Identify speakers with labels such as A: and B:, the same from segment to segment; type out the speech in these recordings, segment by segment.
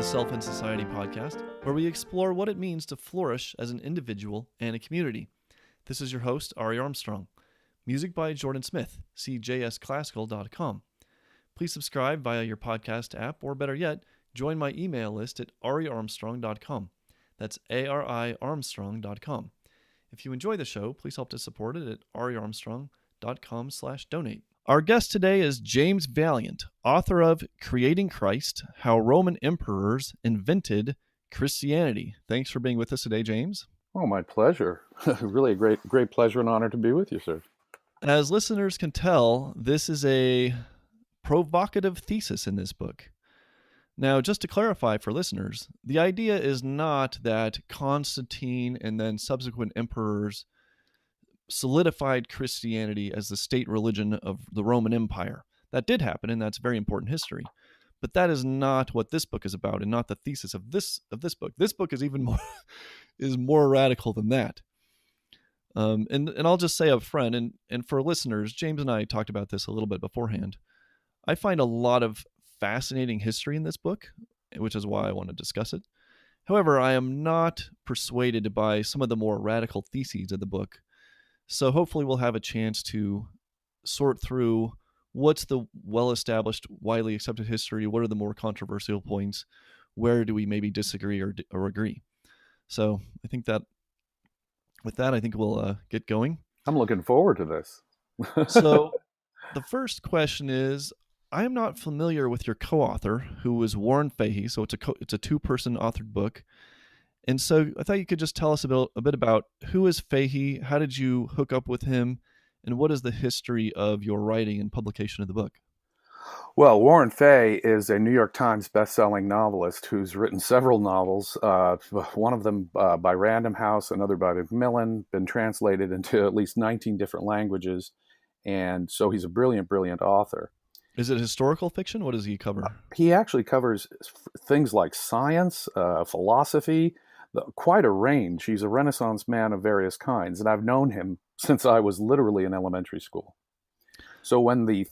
A: the Self and Society podcast, where we explore what it means to flourish as an individual and a community. This is your host, Ari Armstrong. Music by Jordan Smith, cjsclassical.com. Please subscribe via your podcast app, or better yet, join my email list at ariarmstrong.com. That's ariarmstrong.com. If you enjoy the show, please help to support it at ariarmstrong.com/donate. Our guest today is James Valliant, author of Creating Christ: How Roman Emperors Invented Christianity. Thanks for being with us today, James.
B: Oh, my pleasure. Really a great pleasure and honor to be with you, sir.
A: As listeners can tell, this is a provocative thesis in this book. Now, just to clarify for listeners, the idea is not that Constantine and then subsequent emperors solidified Christianity as the state religion of the Roman Empire. That did happen, and that's very important history. But that is not what this book is about, and not the thesis of this book. This book is even more radical than that. And I'll just say up front, and for listeners, James and I talked about this a little bit beforehand. I find a lot of fascinating history in this book, which is why I want to discuss it. However, I am not persuaded by some of the more radical theses of the book. So hopefully we'll have a chance to sort through what's the well-established, widely accepted history, what are the more controversial points, where do we maybe disagree or agree. So I think that with that, I think we'll get going.
B: I'm looking forward to this.
A: So the first question is, I am not familiar with your co-author, who is Warren Fahy. So it's a two-person authored book. And so I thought you could just tell us a bit about who is Fahy, how did you hook up with him, and what is the history of your writing and publication of the book?
B: Well, Warren Fahy is a New York Times best-selling novelist who's written several novels, one of them by Random House, another by Macmillan, been translated into at least 19 different languages, and so he's a brilliant, brilliant author.
A: Is it historical fiction? What does he cover?
B: He actually covers things like science, philosophy, quite a range. He's a Renaissance man of various kinds, and I've known him since I was literally in elementary school. So when the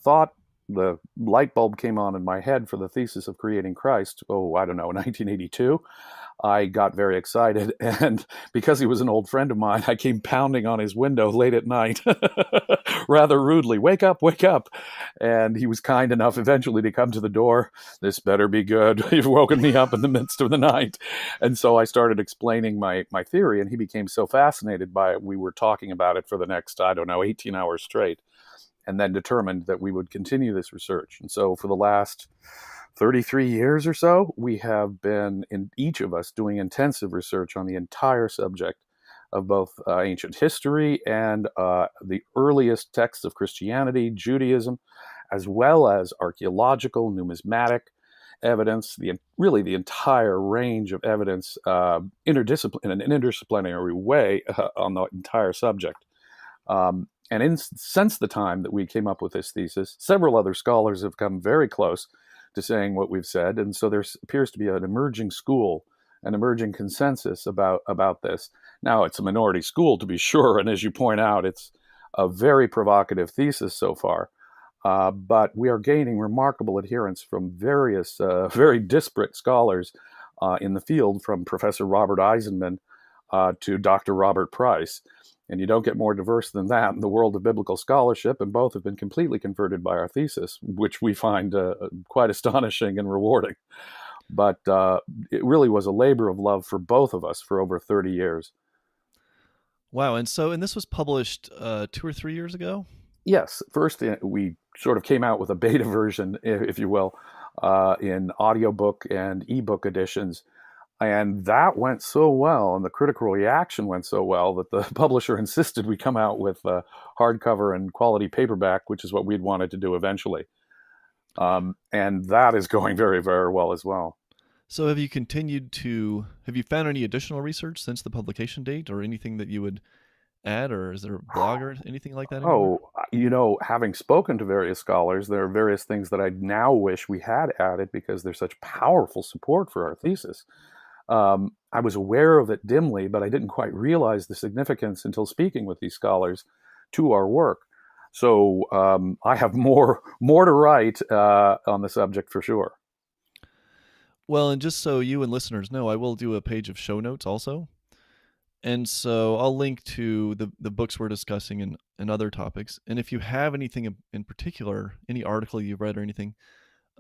B: light bulb came on in my head for the thesis of Creating Christ, in 1982, I got very excited. And because he was an old friend of mine, I came pounding on his window late at night, rather rudely, wake up, wake up. And he was kind enough eventually to come to the door. This better be good. You've woken me up in the midst of the night. And so I started explaining my theory, and he became so fascinated by it. We were talking about it for the next, 18 hours straight, and then determined that we would continue this research. And so for the last 33 years or so, we have been, in each of us, doing intensive research on the entire subject of both ancient history and the earliest texts of Christianity, Judaism, as well as archaeological, numismatic evidence, the entire range of evidence in an interdisciplinary way on the entire subject. Since the time that we came up with this thesis, several other scholars have come very close to saying what we've said. And so there appears to be an emerging school, an emerging consensus about this. Now, it's a minority school, to be sure. And as you point out, it's a very provocative thesis so far. But we are gaining remarkable adherence from various, very disparate scholars in the field, from Professor Robert Eisenman to Dr. Robert Price. And you don't get more diverse than that in the world of biblical scholarship, and both have been completely converted by our thesis, which we find quite astonishing and rewarding. But it really was a labor of love for both of us for over 30 years.
A: Wow. And this was published 2 or 3 years ago?
B: Yes. First, we sort of came out with a beta version, if you will, in audiobook and ebook editions. And that went so well, and the critical reaction went so well, that the publisher insisted we come out with hardcover and quality paperback, which is what we'd wanted to do eventually. And that is going very, very well as well.
A: So have you found any additional research since the publication date, or anything that you would add, or is there a blog or anything like that anymore?
B: Having spoken to various scholars, there are various things that I now wish we had added because there's such powerful support for our thesis. I was aware of it dimly, but I didn't quite realize the significance until speaking with these scholars to our work. So I have more to write on the subject for sure.
A: Well, and just so you and listeners know, I will do a page of show notes also. And so I'll link to the books we're discussing and other topics. And if you have anything in particular, any article you've read or anything,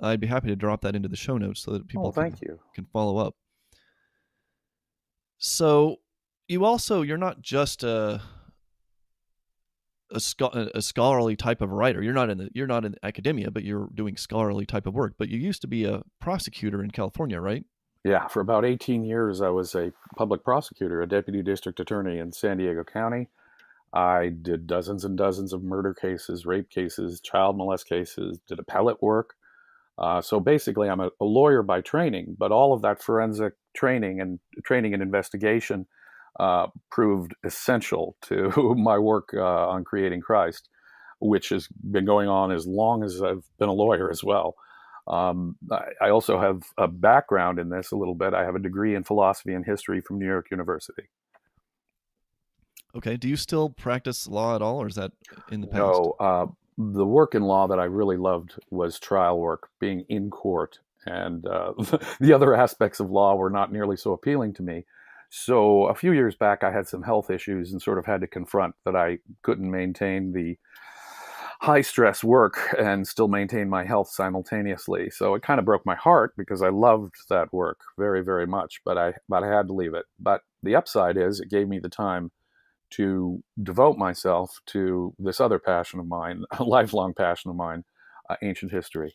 A: I'd be happy to drop that into the show notes so that
B: Oh,
A: people
B: thank you.
A: can follow up. So you're not just a scholarly type of writer. You're not in academia, but you're doing scholarly type of work. But you used to be a prosecutor in California, right?
B: Yeah, for about 18 years, I was a public prosecutor, a deputy district attorney in San Diego County. I did dozens and dozens of murder cases, rape cases, child molest cases, did appellate work. So basically, I'm a lawyer by training, but all of that forensic training and investigation proved essential to my work on creating Christ, which has been going on as long as I've been a lawyer as well. I also have a background in this a little bit. I have a degree in philosophy and history from New York University.
A: Okay. Do you still practice law at all, or is that in the past?
B: No, the work in law that I really loved was trial work, being in court, and the other aspects of law were not nearly so appealing to me. So a few years back, I had some health issues and sort of had to confront that I couldn't maintain the high stress work and still maintain my health simultaneously. So it kind of broke my heart because I loved that work very, very much, but I had to leave it. But the upside is it gave me the time to devote myself to this other passion of mine, a lifelong passion of mine, ancient history.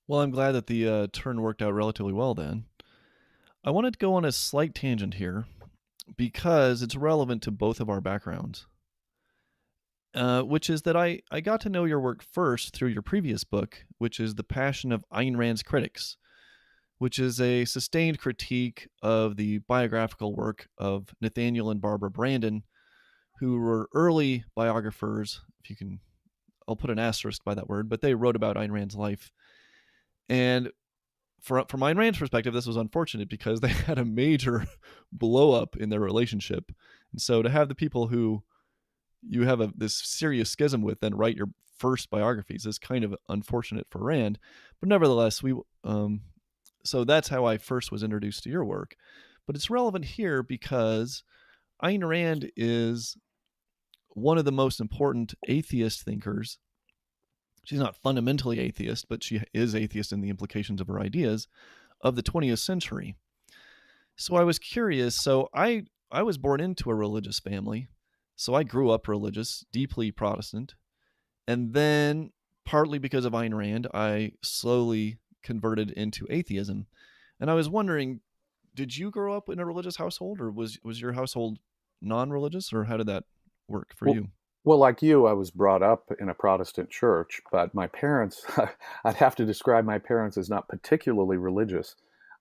A: Well, I'm glad that the turn worked out relatively well then. I wanted to go on a slight tangent here because it's relevant to both of our backgrounds, which is that I got to know your work first through your previous book, which is The Passion of Ayn Rand's Critics, which is a sustained critique of the biographical work of Nathaniel and Barbara Brandon, who were early biographers, if you can, I'll put an asterisk by that word, but they wrote about Ayn Rand's life. And from Ayn Rand's perspective, this was unfortunate because they had a major blow up in their relationship. And so to have the people who you have this serious schism with then write your first biographies is kind of unfortunate for Rand. But nevertheless, so that's how I first was introduced to your work. But it's relevant here because Ayn Rand is one of the most important atheist thinkers. She's not fundamentally atheist, but she is atheist in the implications of her ideas of the 20th century. So I was curious. So I was born into a religious family. So I grew up religious, deeply Protestant. And then partly because of Ayn Rand, I slowly converted into atheism. And I was wondering, did you grow up in a religious household, or was your household non-religious, or how did that work for you?
B: Well, like you, I was brought up in a Protestant church, but my parents, I'd have to describe my parents as not particularly religious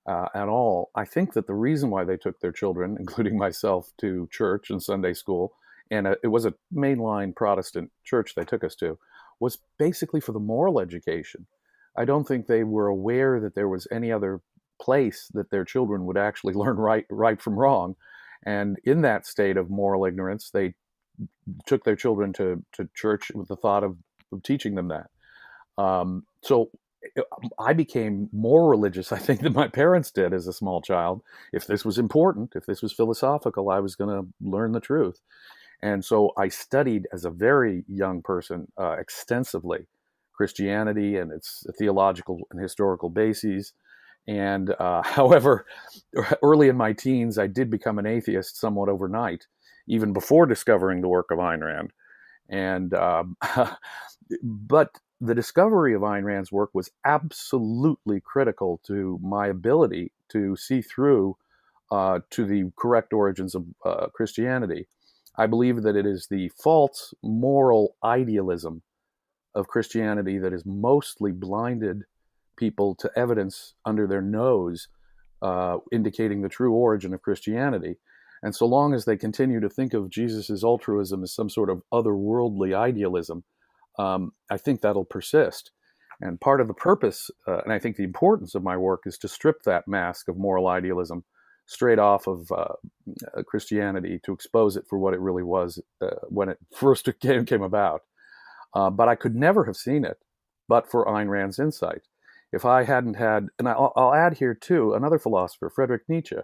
B: at all. I think that the reason why they took their children, including myself, to church and Sunday school, and it was a mainline Protestant church they took us to, was basically for the moral education. I don't think they were aware that there was any other place that their children would actually learn right from wrong. And in that state of moral ignorance, they took their children to church with the thought of teaching them that. So I became more religious, I think, than my parents did as a small child. If this was important, if this was philosophical, I was going to learn the truth. And so I studied as a very young person extensively Christianity and its theological and historical bases. And however, early in my teens, I did become an atheist somewhat overnight, even before discovering the work of Ayn Rand. And but the discovery of Ayn Rand's work was absolutely critical to my ability to see through to the correct origins of Christianity. I believe that it is the false moral idealism of Christianity that has mostly blinded people to evidence under their nose indicating the true origin of Christianity. And so long as they continue to think of Jesus' altruism as some sort of otherworldly idealism, I think that'll persist. And part of the purpose, and I think the importance of my work, is to strip that mask of moral idealism straight off of Christianity to expose it for what it really was when it first came about. But I could never have seen it but for Ayn Rand's insight. If I hadn't had, and I'll add here too, another philosopher, Friedrich Nietzsche.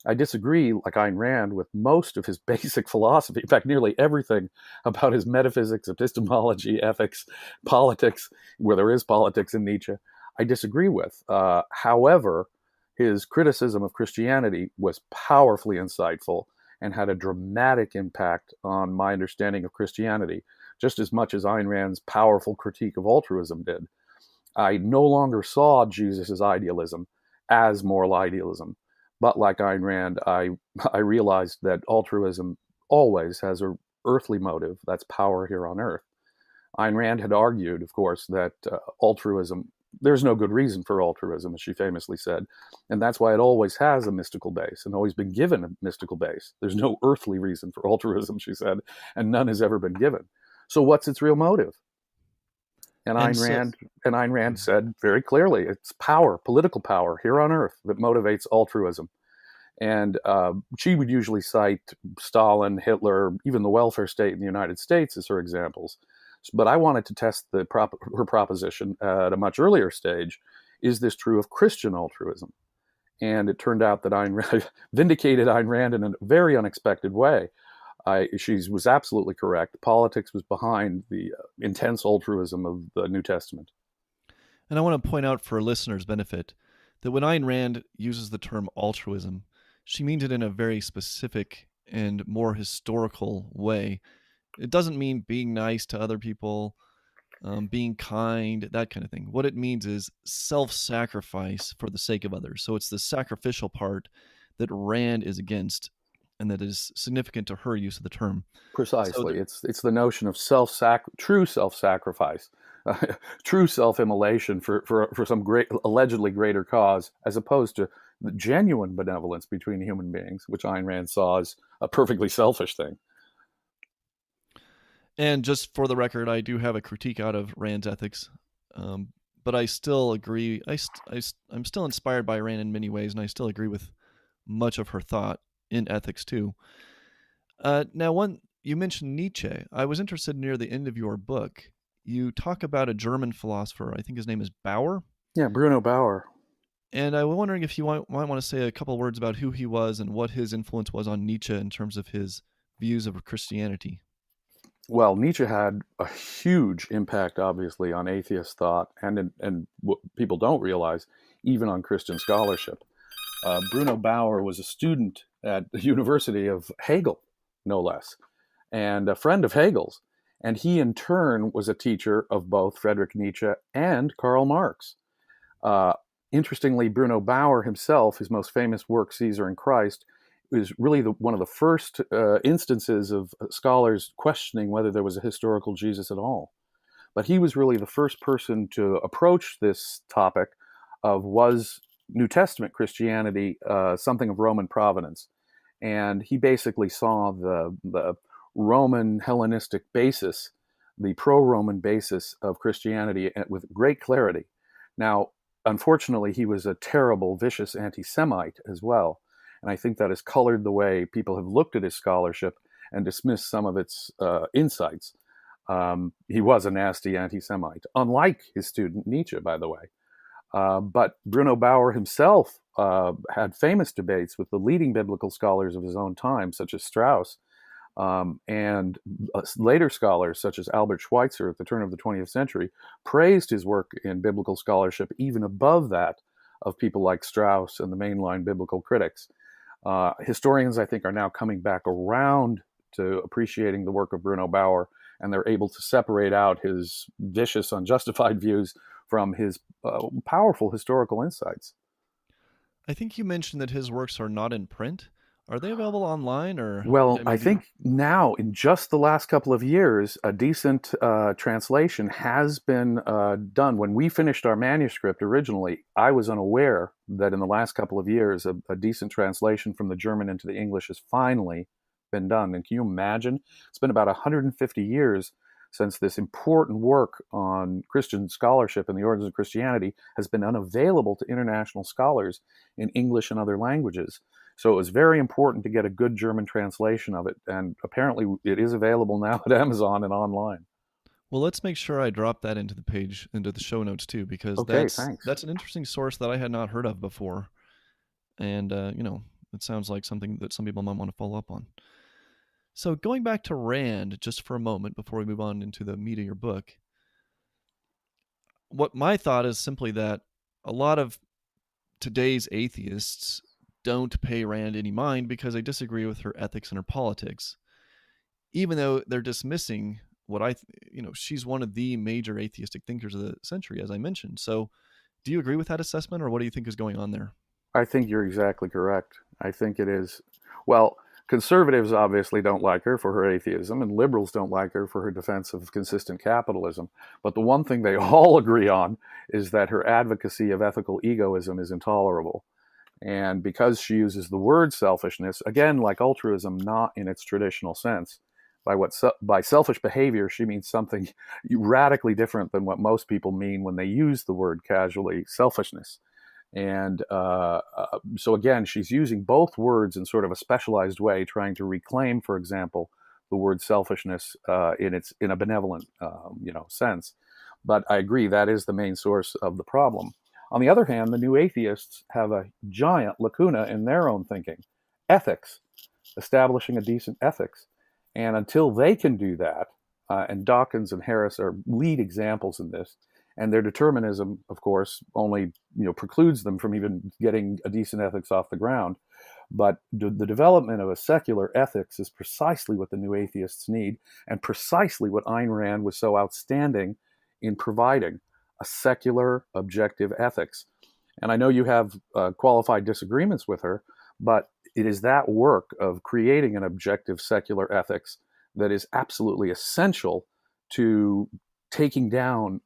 B: I disagree, like Ayn Rand, with most of his basic philosophy. In fact, nearly everything about his metaphysics, epistemology, ethics, politics, where there is politics in Nietzsche, I disagree with. However, his criticism of Christianity was powerfully insightful and had a dramatic impact on my understanding of Christianity, just as much as Ayn Rand's powerful critique of altruism did. I no longer saw Jesus' idealism as moral idealism. But like Ayn Rand, I realized that altruism always has an earthly motive. That's power here on earth. Ayn Rand had argued, of course, that altruism, there's no good reason for altruism, as she famously said. And that's why it always has a mystical base and always been given a mystical base. There's no earthly reason for altruism, she said, and none has ever been given. So what's its real motive? And Ayn Rand said very clearly, it's power, political power here on earth that motivates altruism. And she would usually cite Stalin, Hitler, even the welfare state in the United States as her examples. But I wanted to test her proposition at a much earlier stage. Is this true of Christian altruism? And it turned out that Ayn Rand vindicated Ayn Rand in a very unexpected way. She was absolutely correct. Politics was behind the intense altruism of the New Testament.
A: And I want to point out for listeners' benefit that when Ayn Rand uses the term altruism, she means it in a very specific and more historical way. It doesn't mean being nice to other people, being kind, that kind of thing. What it means is self-sacrifice for the sake of others. So it's the sacrificial part that Rand is against, and that is significant to her use of the term.
B: Precisely. So it's the notion of true self-sacrifice, true self-immolation for some great, allegedly greater cause, as opposed to the genuine benevolence between human beings, which Ayn Rand saw as a perfectly selfish thing.
A: And just for the record, I do have a critique out of Rand's ethics, but I still agree. I'm still inspired by Rand in many ways, and I still agree with much of her thought in ethics too. Now, you mentioned Nietzsche. I was interested near the end of your book. You talk about a German philosopher. I think his name is Bauer.
B: Yeah, Bruno Bauer.
A: And I was wondering if you might want to say a couple words about who he was and what his influence was on Nietzsche in terms of his views of Christianity.
B: Well, Nietzsche had a huge impact, obviously, on atheist thought and what people don't realize, even on Christian scholarship. Bruno Bauer was a student at the University of Hegel, no less, and a friend of Hegel's. And he, in turn, was a teacher of both Friedrich Nietzsche and Karl Marx. Interestingly, Bruno Bauer himself, his most famous work, Caesar and Christ, is really one of the first instances of scholars questioning whether there was a historical Jesus at all. But he was really the first person to approach this topic of, was New Testament Christianity something of Roman provenance? And he basically saw the Roman Hellenistic basis, the pro-Roman basis of Christianity with great clarity. Now, unfortunately, he was a terrible, vicious anti-Semite as well. And I think that has colored the way people have looked at his scholarship and dismissed some of its insights. He was a nasty anti-Semite, unlike his student Nietzsche, by the way. But Bruno Bauer himself had famous debates with the leading biblical scholars of his own time, such as Strauss, and later scholars, such as Albert Schweitzer at the turn of the 20th century, praised his work in biblical scholarship even above that of people like Strauss and the mainline biblical critics. Historians, I think, are now coming back around to appreciating the work of Bruno Bauer, and they're able to separate out his vicious, unjustified views from his powerful historical insights.
A: I think you mentioned that his works are not in print. Are they available online, or?
B: Well, I think now, in just the last couple of years, a decent translation has been done. When we finished our manuscript originally, I was unaware that in the last couple of years, a decent translation from the German into the English has finally been done. And can you imagine? It's been about 150 years since this important work on Christian scholarship and the origins of Christianity has been unavailable to international scholars in English and other languages. So it was very important to get a good German translation of it. And apparently it is available now at Amazon and online.
A: Well, let's make sure I drop that into the show notes too, because
B: Okay,
A: that's
B: thanks.
A: that's an interesting source that I had not heard of before, and it sounds like something that some people might want to follow up on. So going back to Rand just for a moment before we move on into the meat of your book, what my thought is simply that a lot of today's atheists don't pay Rand any mind because they disagree with her ethics and her politics, even though they're dismissing she's one of the major atheistic thinkers of the century, as I mentioned. So, do you agree with that assessment, or what do you think is going on there?
B: I think you're exactly correct. I think it is. Well, conservatives obviously don't like her for her atheism, and liberals don't like her for her defense of consistent capitalism. But the one thing they all agree on is that her advocacy of ethical egoism is intolerable. And because she uses the word selfishness, again, like altruism, not in its traditional sense, by selfish behavior, she means something radically different than what most people mean when they use the word casually, selfishness. And so again, she's using both words in sort of a specialized way, trying to reclaim, for example, the word selfishness in a benevolent sense. But I agree that is the main source of the problem. On the other hand, the new atheists have a giant lacuna in their own thinking: ethics, establishing a decent ethics. And until they can do that, and Dawkins and Harris are lead examples in this, and their determinism, of course, only precludes them from even getting a decent ethics off the ground. But the development of a secular ethics is precisely what the new atheists need, and precisely what Ayn Rand was so outstanding in providing: a secular, objective ethics. And I know you have qualified disagreements with her, but it is that work of creating an objective secular ethics that is absolutely essential to taking down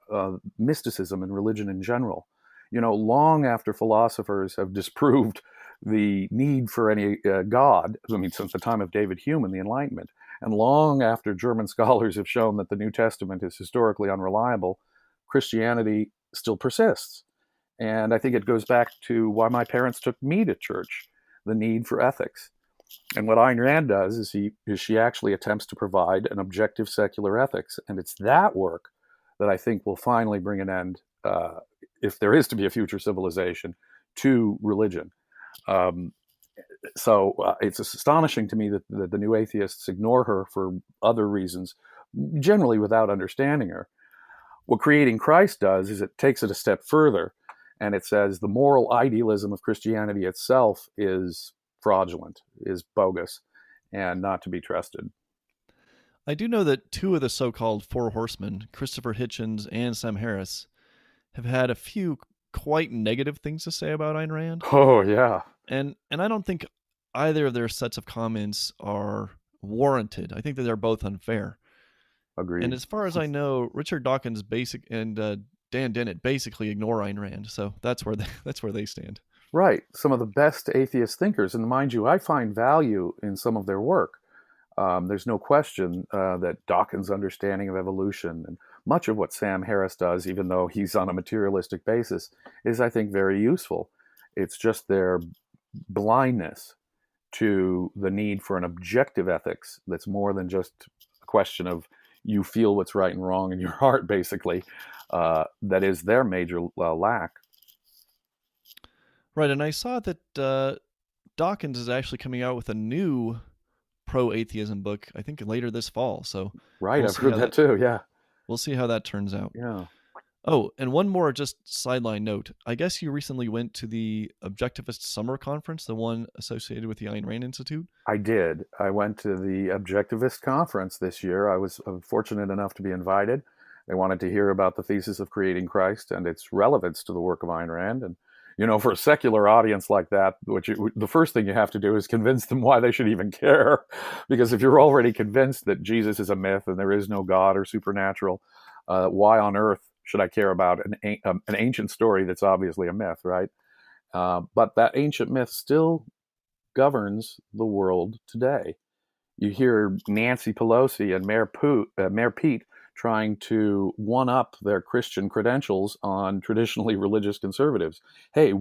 B: mysticism and religion in general. Long after philosophers have disproved the need for any God, I mean, since the time of David Hume and the Enlightenment, and long after German scholars have shown that the New Testament is historically unreliable, Christianity still persists. And I think it goes back to why my parents took me to church: the need for ethics. And what Ayn Rand does is she actually attempts to provide an objective secular ethics. And it's that work that I think will finally bring an end, if there is to be a future civilization, to religion. So it's astonishing to me that the new atheists ignore her for other reasons, generally without understanding her. What Creating Christ does is it takes it a step further, and it says the moral idealism of Christianity itself is fraudulent, is bogus, and not to be trusted.
A: I do know that two of the so-called Four Horsemen, Christopher Hitchens and Sam Harris, have had a few quite negative things to say about Ayn Rand,
B: Oh, yeah.
A: and I don't think either of their sets of comments are warranted. I think that they're both unfair. And
B: Agreed.
A: as far as I know, Richard Dawkins and Dan Dennett basically ignore Ayn Rand, so that's where they stand.
B: Right. Some of the best atheist thinkers, and mind you, I find value in some of their work. There's no question that Dawkins' understanding of evolution and much of what Sam Harris does, even though he's on a materialistic basis, is, I think, very useful. It's just their blindness to the need for an objective ethics that's more than just a question of you feel what's right and wrong in your heart, basically, that is their major lack.
A: Right, and I saw that Dawkins is actually coming out with a new pro-atheism book, I think later this fall. So
B: Right,
A: we'll
B: I've
A: see
B: heard
A: how
B: that too, yeah.
A: we'll see how that turns out.
B: Yeah.
A: Oh, and one more just sideline note. I guess you recently went to the Objectivist Summer Conference, the one associated with the Ayn Rand Institute.
B: I did. I went to the Objectivist conference this year. I was fortunate enough to be invited. They wanted to hear about the thesis of Creating Christ and its relevance to the work of Ayn Rand. And, for a secular audience like that, the first thing you have to do is convince them why they should even care. Because if you're already convinced that Jesus is a myth and there is no God or supernatural, why on earth should I care about an ancient story that's obviously a myth, right? But that ancient myth still governs the world today. You hear Nancy Pelosi and Mayor Pete trying to one-up their Christian credentials on traditionally religious conservatives. Hey,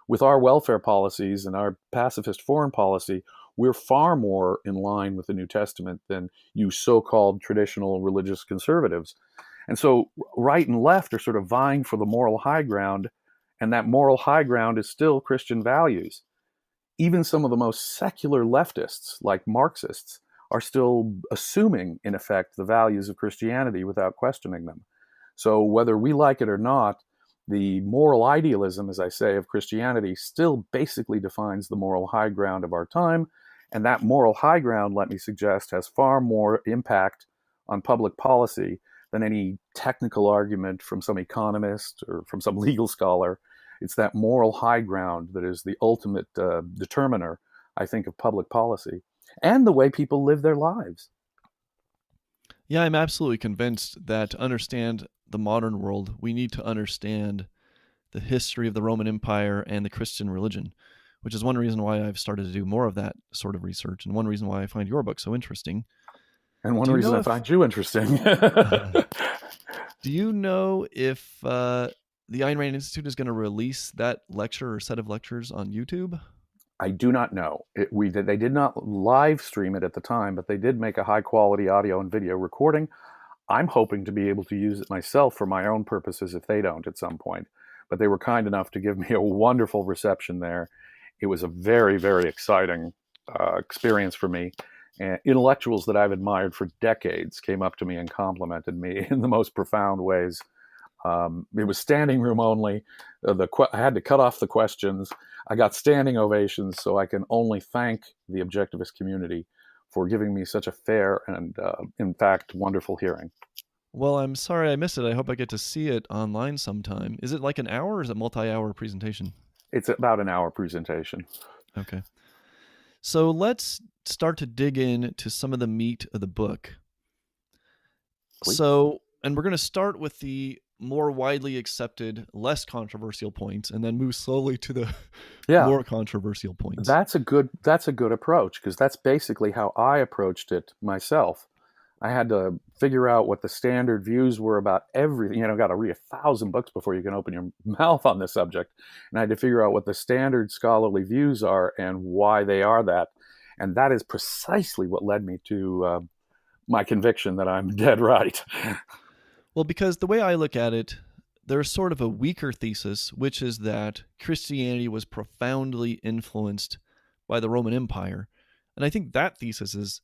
B: with our welfare policies and our pacifist foreign policy, we're far more in line with the New Testament than you so-called traditional religious conservatives. And so right and left are sort of vying for the moral high ground, and that moral high ground is still Christian values. Even some of the most secular leftists, like Marxists, are still assuming, in effect, the values of Christianity without questioning them. So whether we like it or not, the moral idealism, as I say, of Christianity still basically defines the moral high ground of our time. And that moral high ground, let me suggest, has far more impact on public policy than any technical argument from some economist or from some legal scholar. It's that moral high ground that is the ultimate determiner, I think, of public policy and the way people live their lives.
A: Yeah, I'm absolutely convinced that to understand the modern world, we need to understand the history of the Roman Empire and the Christian religion, which is one reason why I've started to do more of that sort of research, and one reason why I find your book so interesting.
B: And one reason I find you interesting.
A: Do you know if the Ayn Rand Institute is going to release that lecture or set of lectures on YouTube?
B: I do not know. They did not live stream it at the time, but they did make a high quality audio and video recording. I'm hoping to be able to use it myself for my own purposes if they don't at some point. But they were kind enough to give me a wonderful reception there. It was a very, very exciting experience for me. And intellectuals that I've admired for decades came up to me and complimented me in the most profound ways. It was standing room only. I had to cut off the questions. I got standing ovations, so I can only thank the Objectivist community for giving me such a fair and, in fact, wonderful hearing.
A: Well, I'm sorry I missed it. I hope I get to see it online sometime. Is it like an hour or is it a multi-hour presentation?
B: It's about an hour presentation.
A: Okay. So let's start to dig into some of the meat of the book. Please. And we're going to start with the more widely accepted, less controversial points, and then move slowly to the more controversial points.
B: That's a good approach, because that's basically how I approached it myself. I had to figure out what the standard views were about everything. Got to read 1,000 books before you can open your mouth on this subject. And I had to figure out what the standard scholarly views are and why they are that. And that is precisely what led me to my conviction that I'm dead right.
A: Well, because the way I look at it, there's sort of a weaker thesis, which is that Christianity was profoundly influenced by the Roman Empire. And I think that thesis is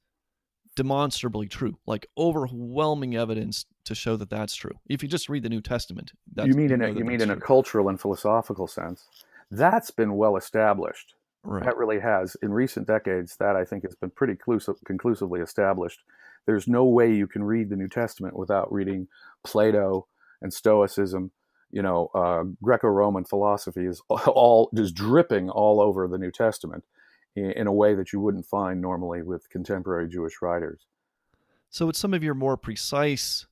A: demonstrably true, like overwhelming evidence to show that that's true. If you just read the New Testament,
B: you mean in a cultural and philosophical sense. That's been well established. Right. That really has. In recent decades, that I think has been pretty conclusively established. There's no way you can read the New Testament without reading Plato and Stoicism. Greco-Roman philosophy is all just dripping all over the New Testament in a way that you wouldn't find normally with contemporary Jewish writers.
A: So it's some of your more precise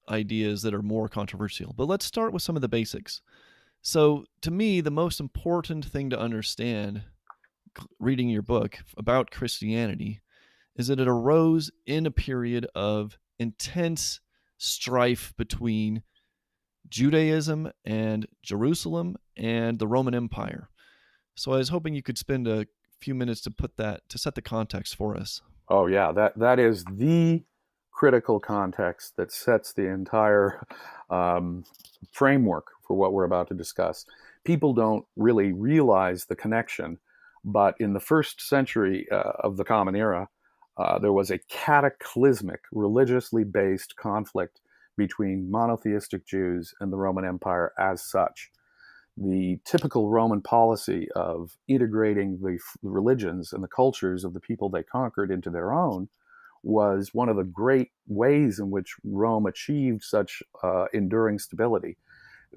A: ideas that are more controversial. But let's start with some of the basics. So to me, the most important thing to understand reading your book about Christianity is that it arose in a period of intense strife between Judaism and Jerusalem and the Roman Empire. So I was hoping you could spend a few minutes to set the context for us.
B: Oh yeah, that is the critical context that sets the entire framework for what we're about to discuss. People don't really realize the connection, but in the first century of the Common Era, there was a cataclysmic, religiously based conflict between monotheistic Jews and the Roman Empire as such. The typical Roman policy of integrating the religions and the cultures of the people they conquered into their own was one of the great ways in which Rome achieved such enduring stability.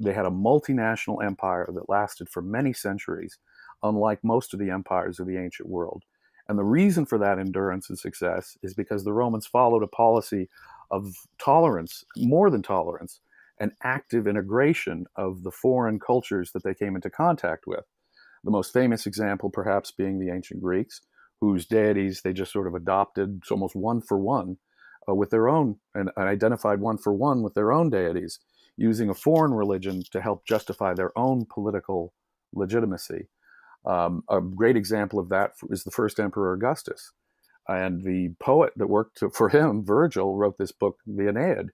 B: They had a multinational empire that lasted for many centuries, unlike most of the empires of the ancient world. And the reason for that endurance and success is because the Romans followed a policy of tolerance, more than tolerance, an active integration of the foreign cultures that they came into contact with. The most famous example perhaps being the ancient Greeks, whose deities they just sort of adopted almost one for one with their own, and identified one for one with their own deities, using a foreign religion to help justify their own political legitimacy. A great example of that is the first Emperor Augustus. And the poet that worked for him, Virgil, wrote this book, the Aeneid,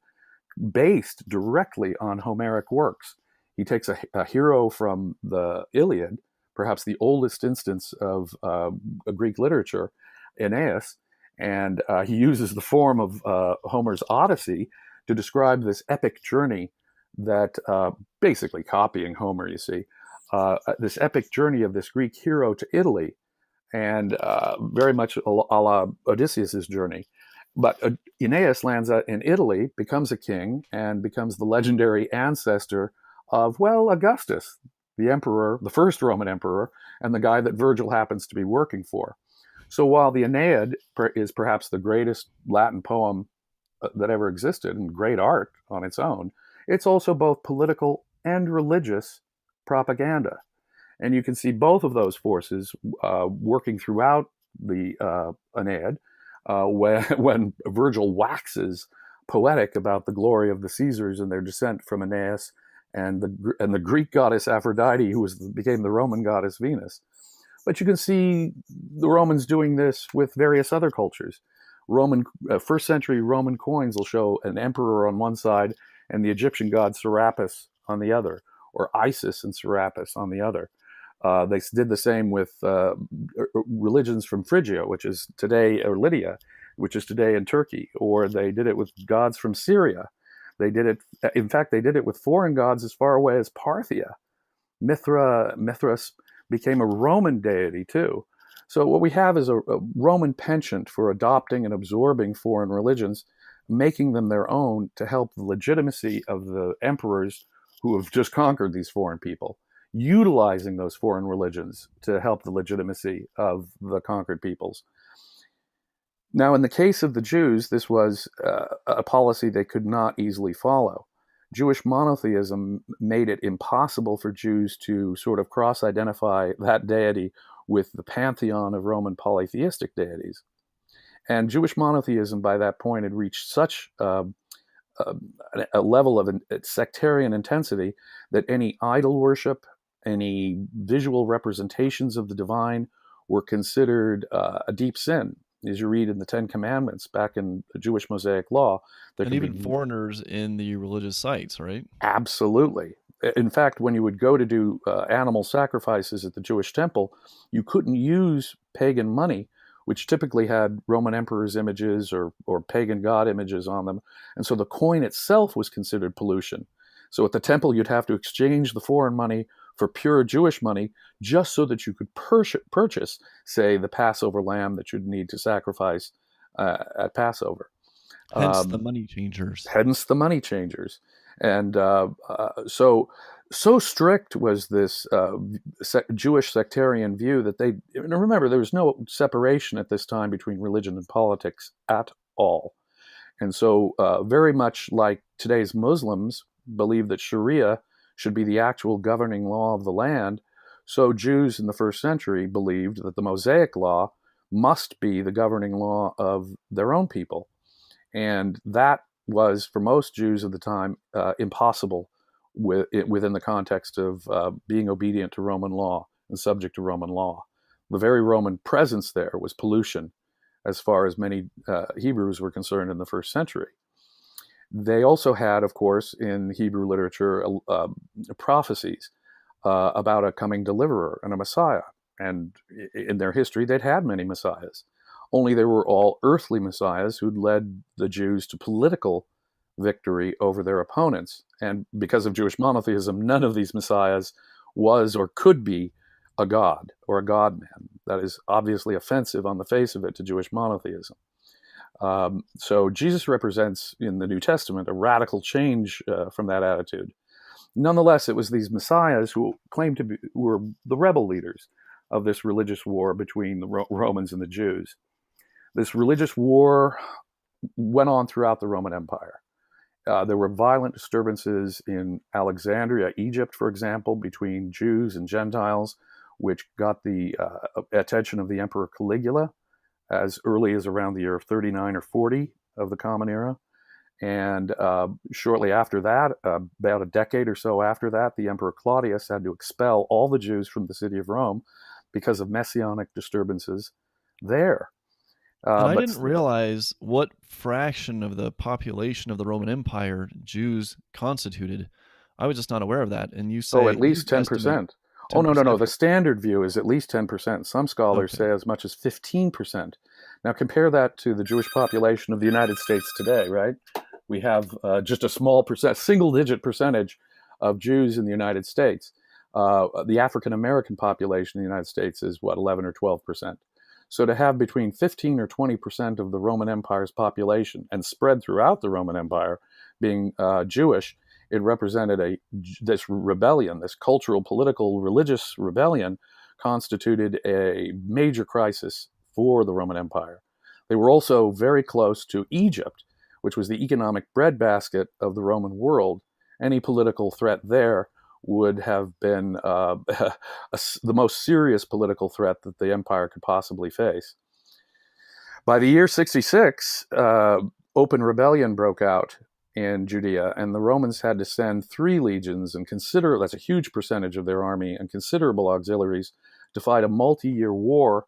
B: based directly on Homeric works. He takes a hero from the Iliad, perhaps the oldest instance of Greek literature, Aeneas, and he uses the form of Homer's Odyssey to describe this epic journey that, basically copying Homer, you see, this epic journey of this Greek hero to Italy, and very much a la Odysseus' journey. But Aeneas lands in Italy, becomes a king, and becomes the legendary ancestor of, well, Augustus, the emperor, the first Roman emperor, and the guy that Virgil happens to be working for. So while the Aeneid is perhaps the greatest Latin poem that ever existed, and great art on its own, it's also both political and religious propaganda. And you can see both of those forces working throughout the Aeneid, when Virgil waxes poetic about the glory of the Caesars and their descent from Aeneas and the Greek goddess Aphrodite, who became the Roman goddess Venus. But you can see the Romans doing this with various other cultures. First century Roman coins will show an emperor on one side and the Egyptian god Serapis on the other, or Isis and Serapis on the other. They did the same with religions from Phrygia, which is today, or Lydia, which is today in Turkey, or they did it with gods from Syria. In fact, they did it with foreign gods as far away as Parthia. Mithras became a Roman deity too. So what we have is a Roman penchant for adopting and absorbing foreign religions, making them their own to help the legitimacy of the emperors who have just conquered these foreign people, utilizing those foreign religions to help the legitimacy of the conquered peoples. Now, in the case of the Jews, this was a policy they could not easily follow. Jewish monotheism made it impossible for Jews to sort of cross-identify that deity with the pantheon of Roman polytheistic deities. And Jewish monotheism by that point had reached such a level of sectarian intensity that any idol worship, any visual representations of the divine were considered a deep sin. As you read in the Ten Commandments back in the Jewish Mosaic Law.
A: And even foreigners in the religious sites, right?
B: Absolutely. In fact, when you would go to do animal sacrifices at the Jewish temple, you couldn't use pagan money, which typically had Roman emperors' images or pagan god images on them. And so the coin itself was considered pollution. So at the temple, you'd have to exchange the foreign money for pure Jewish money just so that you could purchase, say, the Passover lamb that you'd need to sacrifice at Passover.
A: Hence the money changers.
B: Hence the money changers. And so strict was this Jewish sectarian view that remember, there was no separation at this time between religion and politics at all. And so very much like today's Muslims believe that Sharia should be the actual governing law of the land, so Jews in the first century believed that the Mosaic law must be the governing law of their own people. And that was, for most Jews of the time, impossible within the context of being obedient to Roman law and subject to Roman law. The very Roman presence there was pollution as far as many Hebrews were concerned in the first century. They also had, of course, in Hebrew literature, prophecies about a coming deliverer and a Messiah. And in their history, they'd had many messiahs. Only they were all earthly messiahs who'd led the Jews to political victory over their opponents. And because of Jewish monotheism, none of these messiahs was or could be a god or a god-man. That is obviously offensive on the face of it to Jewish monotheism. So Jesus represents in the New Testament a radical change from that attitude. Nonetheless, it was these messiahs who claimed to be were the rebel leaders of this religious war between the Romans and the Jews. This religious war went on throughout the Roman Empire. There were violent disturbances in Alexandria, Egypt, for example, between Jews and Gentiles, which got the attention of the Emperor Caligula as early as around the year 39 or 40 of the Common Era. And shortly after that, about a decade or so after that, the Emperor Claudius had to expel all the Jews from the city of Rome because of messianic disturbances there.
A: And I
B: But
A: didn't realize what fraction of the population of the Roman Empire Jews constituted. I was just not aware of that. And you
B: at
A: you
B: least
A: estimate
B: 10%. Oh, no, no,
A: 10%.
B: no. The standard view is at least 10%. Some scholars
A: Okay.
B: say as much as 15%. Now, compare that to the Jewish population of the United States today, right? We have just a small percent, single-digit percentage of Jews in the United States. The African American population in the United States is, 11 or 12%. So to have between 15 or 20% of the Roman Empire's population and spread throughout the Roman Empire being Jewish, it represented this rebellion, this cultural, political, religious rebellion constituted a major crisis for the Roman Empire. They were also very close to Egypt, which was the economic breadbasket of the Roman world. Any political threat there would have been the most serious political threat that the empire could possibly face. By the year 66, open rebellion broke out in Judea, and the Romans had to send 3 legions and that's a huge percentage of their army, and considerable auxiliaries to fight a multi-year war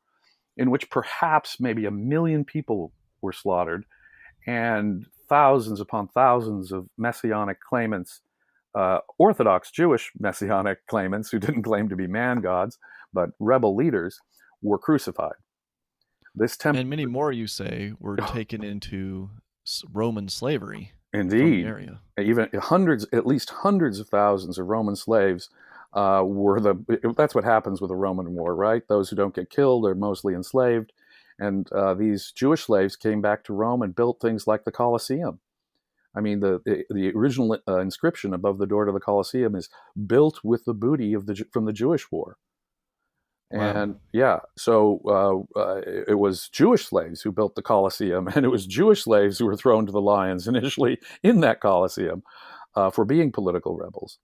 B: in which perhaps maybe 1 million people were slaughtered, and thousands upon thousands of messianic claimants, Orthodox Jewish messianic claimants who didn't claim to be man gods, but rebel leaders, were crucified.
A: And many more, you say, were taken into Roman slavery.
B: Indeed.
A: From the area.
B: Even at least hundreds of thousands of Roman slaves that's what happens with a Roman war, right? Those who don't get killed are mostly enslaved. And these Jewish slaves came back to Rome and built things like the Colosseum. I mean, the original inscription above the door to the Colosseum is built with the booty from the Jewish war. Wow. And so it was Jewish slaves who built the Colosseum, and it was Jewish slaves who were thrown to the lions initially in that Colosseum for being political rebels.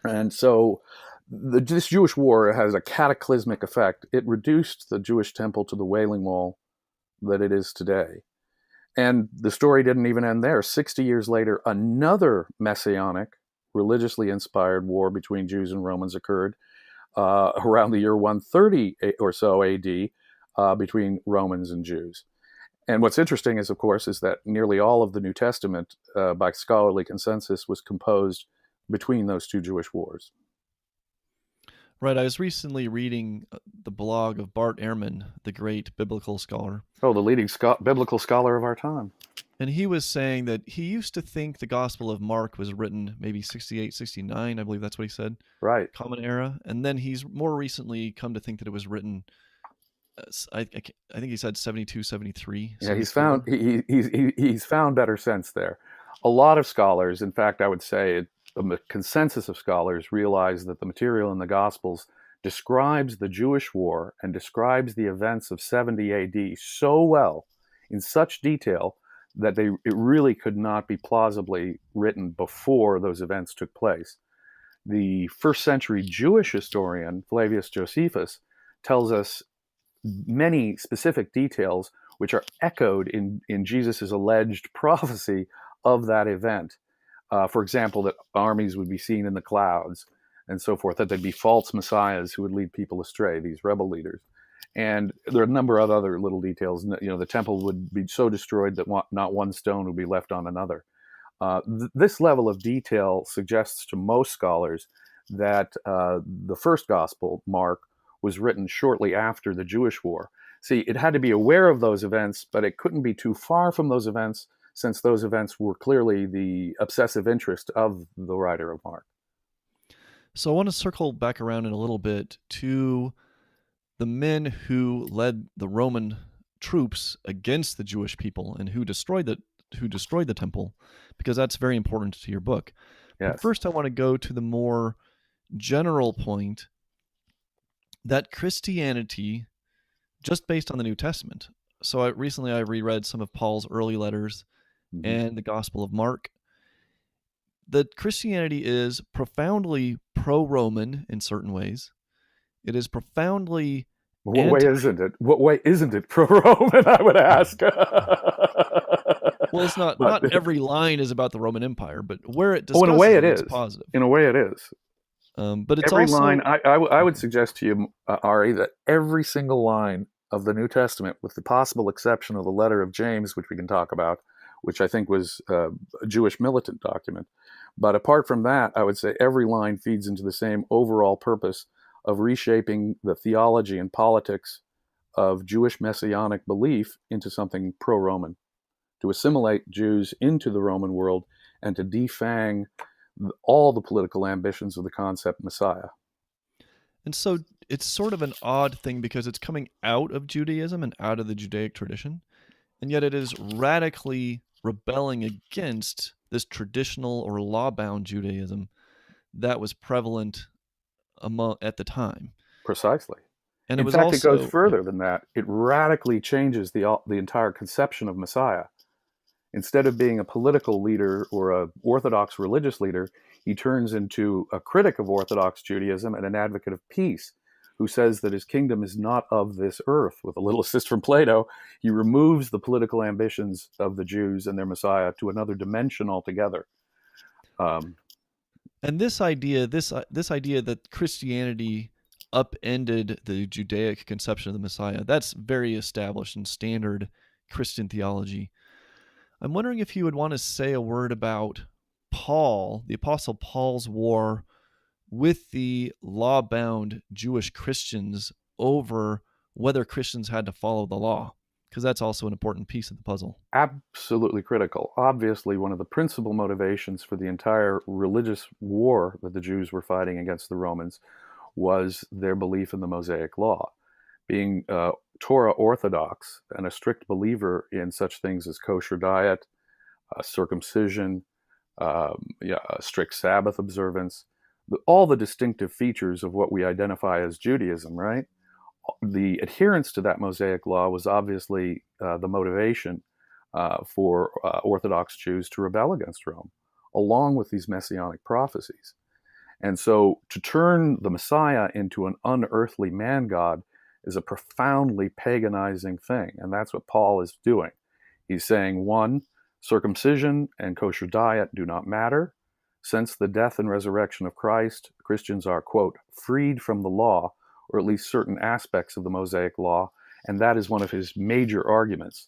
B: And so this Jewish war has a cataclysmic effect. It reduced the Jewish temple to the Wailing Wall that it is today. And the story didn't even end there. 60 years later, another messianic, religiously inspired war between Jews and Romans occurred around the year 130 or so AD between Romans and Jews. And what's interesting is, of course, is that nearly all of the New Testament, by scholarly consensus, was composed between those 2 Jewish wars.
A: Right. I was recently reading the blog of Bart Ehrman, the great biblical scholar.
B: Oh, the leading biblical scholar of our time.
A: And he was saying that he used to think the Gospel of Mark was written maybe 68, 69. I believe that's what he said.
B: Right.
A: Common Era. And then he's more recently come to think that it was written, I think he said 72, 73.
B: Yeah, he's found better sense there. A lot of scholars, in fact, I would say the consensus of scholars, realize that the material in the Gospels describes the Jewish war and describes the events of 70 AD so well, in such detail, that it really could not be plausibly written before those events took place. The first century Jewish historian, Flavius Josephus, tells us many specific details which are echoed in Jesus' alleged prophecy of that event. For example, that armies would be seen in the clouds and so forth, that there'd be false messiahs who would lead people astray, these rebel leaders. And there are a number of other little details. The temple would be so destroyed that not one stone would be left on another. This level of detail suggests to most scholars that the first gospel, Mark, was written shortly after the Jewish war. See, it had to be aware of those events, but it couldn't be too far from those events, since those events were clearly the obsessive interest of the writer of Mark.
A: So I want to circle back around in a little bit to the men who led the Roman troops against the Jewish people and who destroyed the temple, because that's very important to your book.
B: Yes.
A: But first, I want to go to the more general point that Christianity, just based on the New Testament. So recently I reread some of Paul's early letters and the Gospel of Mark. That Christianity is profoundly pro-Roman in certain ways. It is profoundly
B: What way isn't it? What way isn't it pro-Roman, I would ask?
A: Well, it's not every line is about the Roman Empire, but where it discusses
B: in a way it
A: it's
B: is
A: positive.
B: In a way it is.
A: But it's
B: every
A: also
B: line. I would suggest to you, Ari, that every single line of the New Testament, with the possible exception of the letter of James, which we can talk about, which I think was a Jewish militant document. But apart from that, I would say every line feeds into the same overall purpose of reshaping the theology and politics of Jewish messianic belief into something pro-Roman, to assimilate Jews into the Roman world and to defang all the political ambitions of the concept Messiah.
A: And so it's sort of an odd thing because it's coming out of Judaism and out of the Judaic tradition, and yet it is radically rebelling against this traditional or law-bound Judaism that was prevalent at the time.
B: Precisely.
A: And
B: in fact, it goes further than that. It radically changes the entire conception of Messiah. Instead of being a political leader or an Orthodox religious leader, he turns into a critic of Orthodox Judaism and an advocate of peace, who says that his kingdom is not of this earth. With a little assist from Plato, he removes the political ambitions of the Jews and their Messiah to another dimension altogether.
A: And this idea that Christianity upended the Judaic conception of the Messiah, that's very established in standard Christian theology. I'm wondering if you would want to say a word about Paul, the Apostle Paul's war with the law-bound Jewish Christians over whether Christians had to follow the law, because that's also an important piece of the puzzle.
B: Absolutely critical. Obviously, one of the principal motivations for the entire religious war that the Jews were fighting against the Romans was their belief in the Mosaic law. Being Torah orthodox and a strict believer in such things as kosher diet, circumcision, strict Sabbath observance, all the distinctive features of what we identify as Judaism, right? The adherence to that Mosaic law was obviously the motivation for Orthodox Jews to rebel against Rome, along with these messianic prophecies. And so to turn the Messiah into an unearthly man-god is a profoundly paganizing thing, and that's what Paul is doing. He's saying, one, circumcision and kosher diet do not matter. Since the death and resurrection of Christ, Christians are, quote, freed from the law, or at least certain aspects of the Mosaic law, and that is one of his major arguments.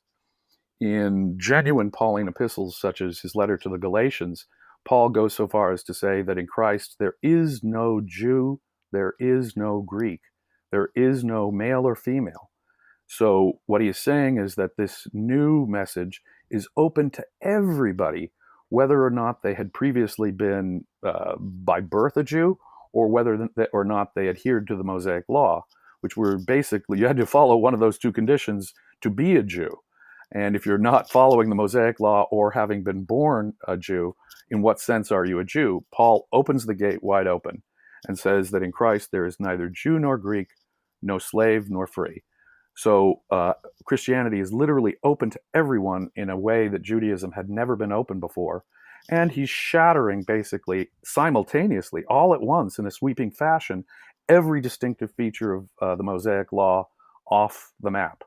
B: In genuine Pauline epistles, such as his letter to the Galatians, Paul goes so far as to say that in Christ there is no Jew, there is no Greek, there is no male or female. So what he is saying is that this new message is open to everybody, whether or not they had previously been by birth a Jew, or whether or not they adhered to the Mosaic law, which were basically, you had to follow one of those two conditions to be a Jew. And if you're not following the Mosaic law or having been born a Jew, in what sense are you a Jew? Paul opens the gate wide open and says that in Christ there is neither Jew nor Greek, no slave nor free. So Christianity is literally open to everyone in a way that Judaism had never been open before. And he's shattering basically simultaneously, all at once in a sweeping fashion, every distinctive feature of the Mosaic law off the map.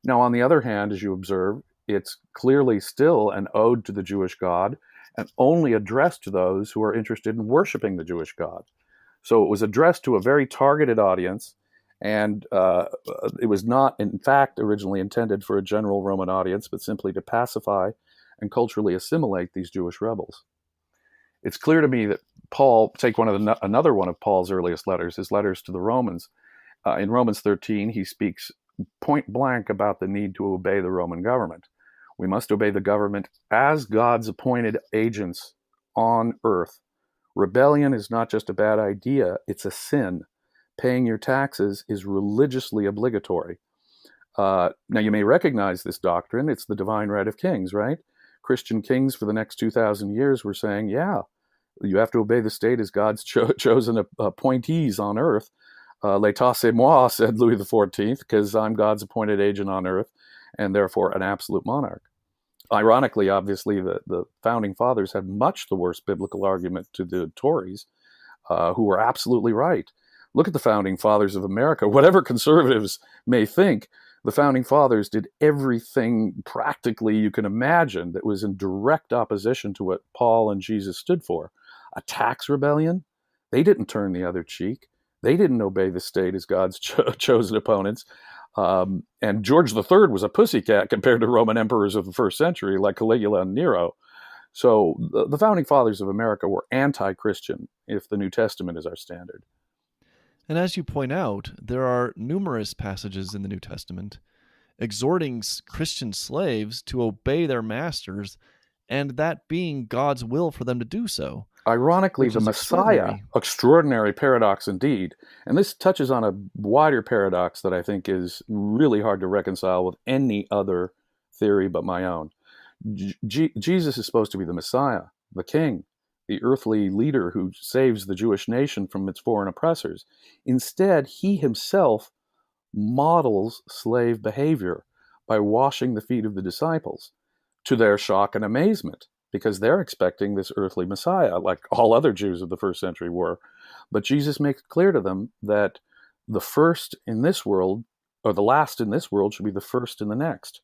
B: Now, on the other hand, as you observe, it's clearly still an ode to the Jewish God and only addressed to those who are interested in worshiping the Jewish God. So it was addressed to a very targeted audience, and it was not, in fact, originally intended for a general Roman audience, but simply to pacify and culturally assimilate these Jewish rebels. It's clear to me that Paul, take another one of Paul's earliest letters, his letters to the Romans. In Romans 13, he speaks point blank about the need to obey the Roman government. We must obey the government as God's appointed agents on earth. Rebellion is not just a bad idea, it's a sin. Paying your taxes is religiously obligatory. Now, you may recognize this doctrine. It's the divine right of kings, right? Christian kings for the next 2,000 years were saying, yeah, you have to obey the state as God's chosen appointees on earth. L'état c'est moi, said Louis XIV, because I'm God's appointed agent on earth and therefore an absolute monarch. Ironically, obviously, the founding fathers had much the worst biblical argument to the Tories, who were absolutely right. Look at the founding fathers of America. Whatever conservatives may think, the founding fathers did everything practically you can imagine that was in direct opposition to what Paul and Jesus stood for. A tax rebellion? They didn't turn the other cheek. They didn't obey the state as God's chosen opponents. And George III was a pussycat compared to Roman emperors of the first century, like Caligula and Nero. So the founding fathers of America were anti-Christian, if the New Testament is our standard.
A: And as you point out, there are numerous passages in the New Testament exhorting Christian slaves to obey their masters, and that being God's will for them to do so.
B: Ironically, the Messiah, extraordinary paradox indeed. And this touches on a wider paradox that I think is really hard to reconcile with any other theory but my own. Jesus is supposed to be the Messiah, the king, the earthly leader who saves the Jewish nation from its foreign oppressors. Instead, he himself models slave behavior by washing the feet of the disciples, to their shock and amazement, because they're expecting this earthly Messiah, like all other Jews of the first century were. But Jesus makes it clear to them that the first in this world, or the last in this world, should be the first in the next.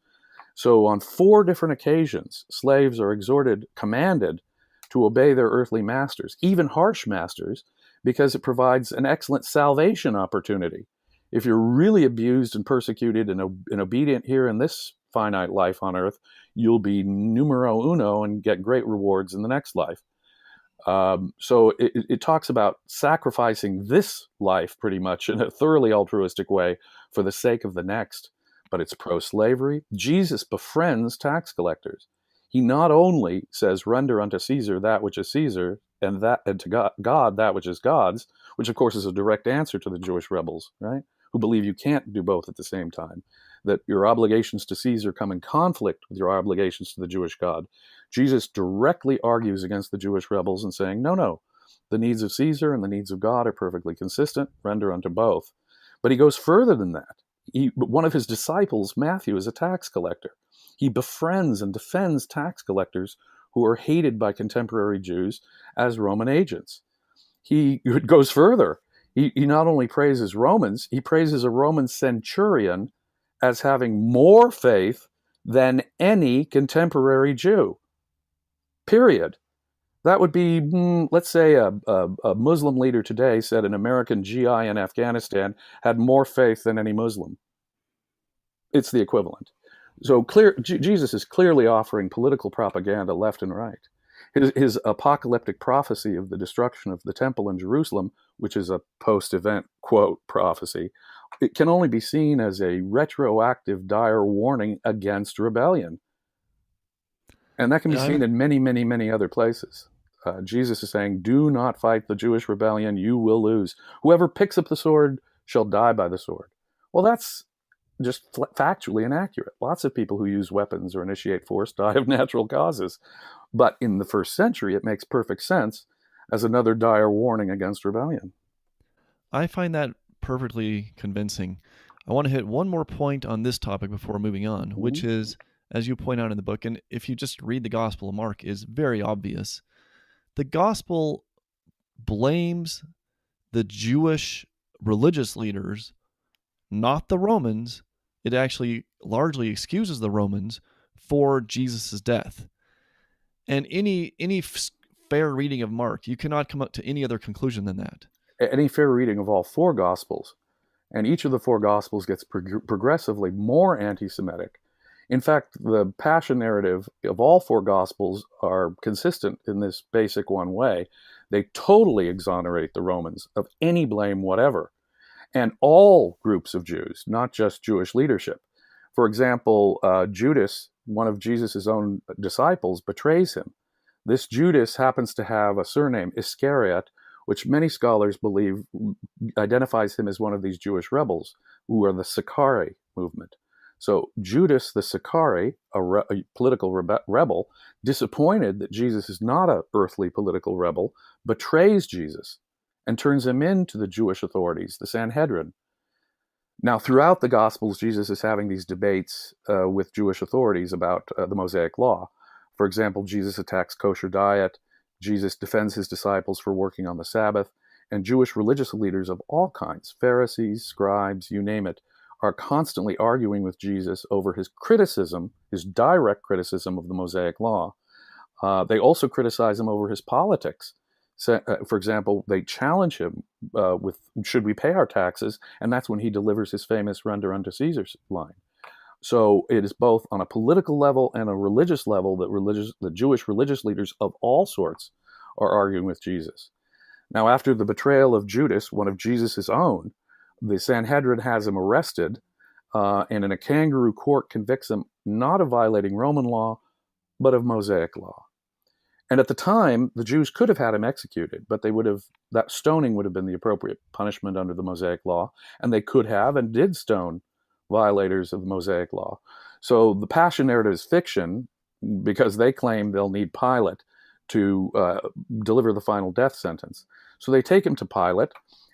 B: So on 4 different occasions, slaves are commanded to obey their earthly masters, even harsh masters, because it provides an excellent salvation opportunity. If you're really abused and persecuted and obedient here in this finite life on earth, you'll be numero uno and get great rewards in the next life. So it talks about sacrificing this life pretty much in a thoroughly altruistic way for the sake of the next. But it's pro-slavery. Jesus befriends tax collectors. He not only says, render unto Caesar that which is Caesar, and to God that which is God's, which of course is a direct answer to the Jewish rebels, right? Who believe you can't do both at the same time, that your obligations to Caesar come in conflict with your obligations to the Jewish God. Jesus directly argues against the Jewish rebels and saying, no, the needs of Caesar and the needs of God are perfectly consistent, render unto both. But he goes further than that. One of his disciples, Matthew, is a tax collector. He befriends and defends tax collectors who are hated by contemporary Jews as Roman agents. He goes further. He not only praises Romans, he praises a Roman centurion as having more faith than any contemporary Jew. Period. That would be, let's say, a Muslim leader today said an American GI in Afghanistan had more faith than any Muslim. It's the equivalent. So Jesus is clearly offering political propaganda left and right. His apocalyptic prophecy of the destruction of the temple in Jerusalem, which is a post-event, quote, prophecy, it can only be seen as a retroactive dire warning against rebellion. And that can be seen in many, many, many other places. Jesus is saying, do not fight the Jewish rebellion, you will lose. Whoever picks up the sword shall die by the sword. Well, that's just factually inaccurate. Lots of people who use weapons or initiate force die of natural causes. But in the first century, it makes perfect sense as another dire warning against rebellion.
A: I find that perfectly convincing. I want to hit one more point on this topic before moving on, which is, as you point out in the book, and if you just read the Gospel of Mark, is very obvious. The Gospel blames the Jewish religious leaders, not the Romans. It actually largely excuses the Romans for Jesus' death. And any fair reading of Mark, you cannot come up to any other conclusion than that.
B: Any fair reading of all 4 Gospels, and each of the 4 Gospels gets progressively more anti-Semitic. In fact, the passion narrative of all 4 Gospels are consistent in this basic one way. They totally exonerate the Romans of any blame whatever, and all groups of Jews, not just Jewish leadership. For example, Judas, one of Jesus' own disciples, betrays him. This Judas happens to have a surname, Iscariot, which many scholars believe identifies him as one of these Jewish rebels, who are the Sicarii movement. So Judas the Sicarii, a political rebel, disappointed that Jesus is not an earthly political rebel, betrays Jesus and turns him into the Jewish authorities, the Sanhedrin. Now, throughout the Gospels, Jesus is having these debates with Jewish authorities about the Mosaic Law. For example, Jesus attacks kosher diet, Jesus defends his disciples for working on the Sabbath, and Jewish religious leaders of all kinds, Pharisees, scribes, you name it, are constantly arguing with Jesus over his criticism, his direct criticism of the Mosaic Law. They also criticize him over his politics, For example, they challenge him with, should we pay our taxes? And that's when he delivers his famous render unto Caesar's line. So it is both on a political level and a religious level that the Jewish religious leaders of all sorts are arguing with Jesus. Now, after the betrayal of Judas, one of Jesus' own, the Sanhedrin has him arrested, and in a kangaroo court convicts him not of violating Roman law, but of Mosaic law. And at the time, the Jews could have had him executed, but that stoning would have been the appropriate punishment under the Mosaic law, and they could have and did stone violators of the Mosaic law. So the Passion narrative is fiction because they claim they'll need Pilate to deliver the final death sentence. So they take him to Pilate,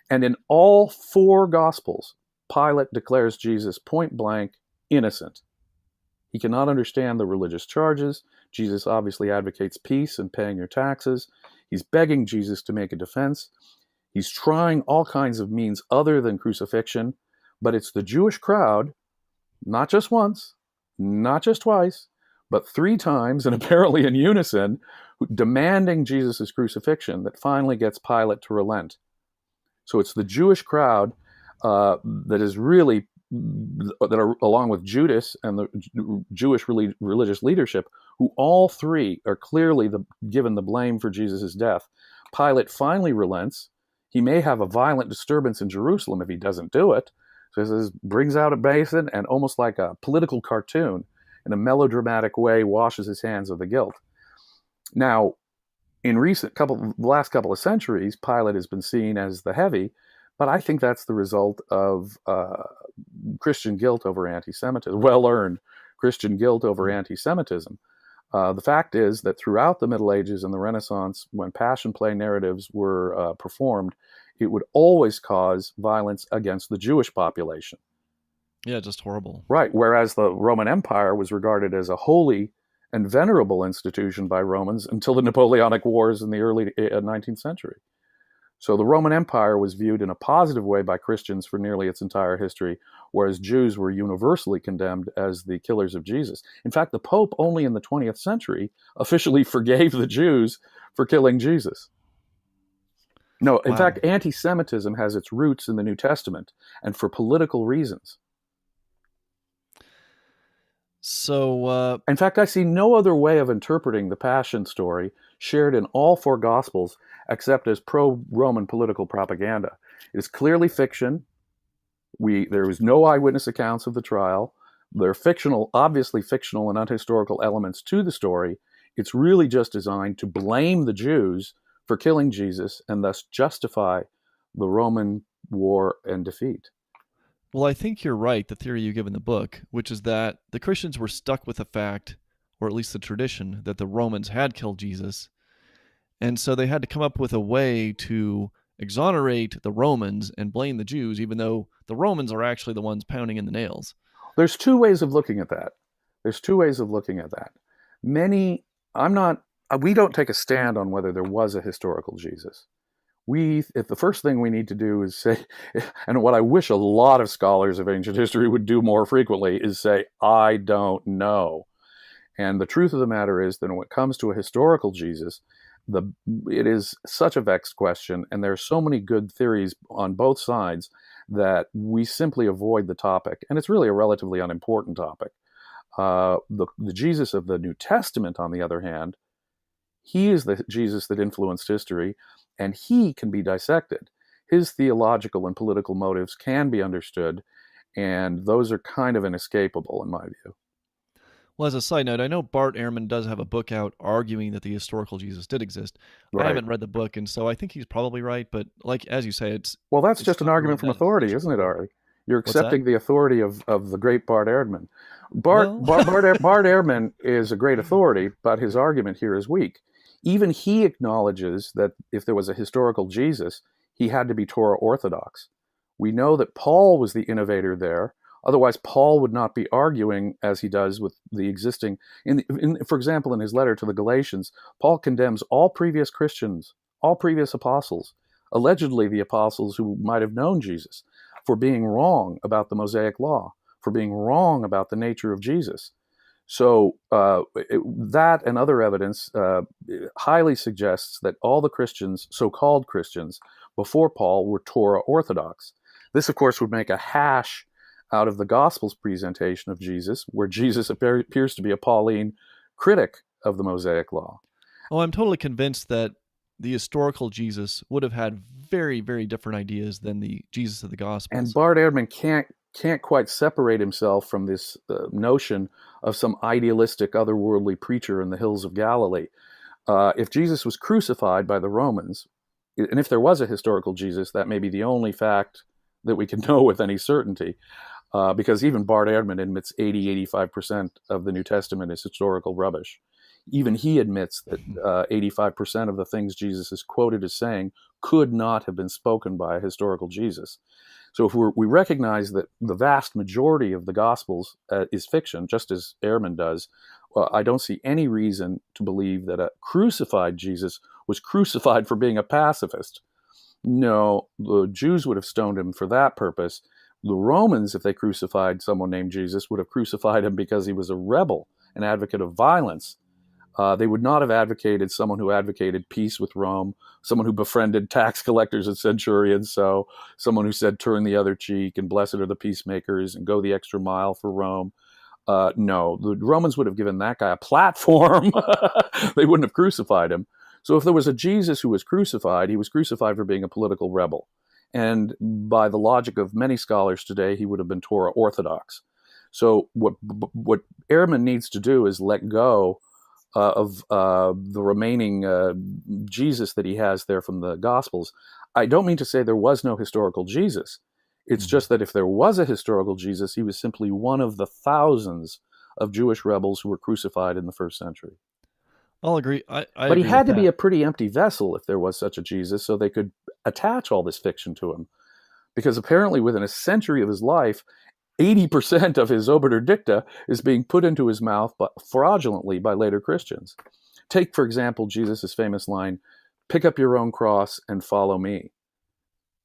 B: and in all 4 Gospels, Pilate declares Jesus point blank innocent. He cannot understand the religious charges. Jesus obviously advocates peace and paying your taxes. He's begging Jesus to make a defense. He's trying all kinds of means other than crucifixion, but it's the Jewish crowd, not just once, not just twice, but 3 times, and apparently in unison, demanding Jesus' crucifixion that finally gets Pilate to relent. So it's the Jewish crowd that is really, that are along with Judas and the Jewish religious leadership, who all 3 are clearly given the blame for Jesus' death. Pilate finally relents. He may have a violent disturbance in Jerusalem if he doesn't do it. So he brings out a basin and almost like a political cartoon, in a melodramatic way, washes his hands of the guilt. Now, in the last couple of centuries, Pilate has been seen as the heavy, but I think that's the result of Christian guilt over anti-Semitism, well-earned Christian guilt over anti-Semitism. The fact is that throughout the Middle Ages and the Renaissance, when passion play narratives were performed, it would always cause violence against the Jewish population.
A: Yeah, just horrible.
B: Right, whereas the Roman Empire was regarded as a holy and venerable institution by Romans until the Napoleonic Wars in the early 19th century. So the Roman Empire was viewed in a positive way by Christians for nearly its entire history, whereas Jews were universally condemned as the killers of Jesus. In fact, the Pope only in the 20th century officially forgave the Jews for killing Jesus. No, in fact, anti-Semitism has its roots in the New Testament, and for political reasons.
A: So,
B: in fact, I see no other way of interpreting the Passion story shared in all 4 Gospels except as pro-Roman political propaganda. It is clearly fiction. There was no eyewitness accounts of the trial. There are obviously fictional and unhistorical elements to the story. It's really just designed to blame the Jews for killing Jesus and thus justify the Roman war and defeat.
A: well, I think you're right, the theory you give in the book, which is that the Christians were stuck with the fact, or at least the tradition, that the Romans had killed Jesus. And so they had to come up with a way to exonerate the Romans and blame the Jews, even though the Romans are actually the ones pounding in the nails.
B: There's 2 ways of looking at that. We don't take a stand on whether there was a historical Jesus. If the first thing we need to do is say, and what I wish a lot of scholars of ancient history would do more frequently, is say, I don't know. And the truth of the matter is that when it comes to a historical Jesus, it is such a vexed question, and there are so many good theories on both sides that we simply avoid the topic. And it's really a relatively unimportant topic. The Jesus of the New Testament, on the other hand, he is the Jesus that influenced history, and he can be dissected. His theological and political motives can be understood, and those are kind of inescapable in my view.
A: Well, as a side note, I know Bart Ehrman does have a book out arguing that the historical Jesus did exist.
B: Right.
A: I haven't read the book, and so I think he's probably right, but as you say, it's...
B: Well, that's
A: it's
B: just an argument from authority, isn't it, Ari? You're accepting the authority of the great Bart Ehrman. Bart Ehrman is a great authority, but his argument here is weak. Even he acknowledges that if there was a historical Jesus, he had to be Torah orthodox. We know that Paul was the innovator there. Otherwise, Paul would not be arguing as he does with the existing. For example, in his letter to the Galatians, Paul condemns all previous Christians, all previous apostles, allegedly the apostles who might have known Jesus, for being wrong about the Mosaic law, for being wrong about the nature of Jesus. So that and other evidence highly suggests that all the Christians, so-called Christians, before Paul were Torah orthodox. This, of course, would make a hash out of the Gospels presentation of Jesus, where Jesus appears to be a Pauline critic of the Mosaic Law.
A: Oh, I'm totally convinced that the historical Jesus would have had very, very different ideas than the Jesus of the Gospels.
B: And Bart Ehrman can't quite separate himself from this notion of some idealistic, otherworldly preacher in the hills of Galilee. If Jesus was crucified by the Romans, and if there was a historical Jesus, that may be the only fact that we can know with any certainty, because even Bart Ehrman admits 85% of the New Testament is historical rubbish. Even he admits that 85% of the things Jesus is quoted as saying could not have been spoken by a historical Jesus. So if we recognize that the vast majority of the Gospels is fiction, just as Ehrman does, I don't see any reason to believe that a crucified Jesus was crucified for being a pacifist. No, the Jews would have stoned him for that purpose. The Romans, if they crucified someone named Jesus, would have crucified him because he was a rebel, an advocate of violence. They would not have advocated someone who advocated peace with Rome, someone who befriended tax collectors and centurions, so someone who said turn the other cheek and blessed are the peacemakers and go the extra mile for Rome. No, the Romans would have given that guy a platform. They wouldn't have crucified him. So if there was a Jesus who was crucified, he was crucified for being a political rebel. And by the logic of many scholars today, he would have been Torah orthodox. So what Ehrman needs to do is let go of the remaining Jesus that he has there from the Gospels. I don't mean to say there was no historical Jesus. It's just that if there was a historical Jesus, he was simply one of the thousands of Jewish rebels who were crucified in the first century.
A: I'll agree.
B: But he had to be a pretty empty vessel if there was such a Jesus, so they could attach all this fiction to him. Because apparently within a century of his life, 80% of his obiter dicta is being put into his mouth fraudulently by later Christians. Take, for example, Jesus' famous line, "Pick up your own cross and follow me."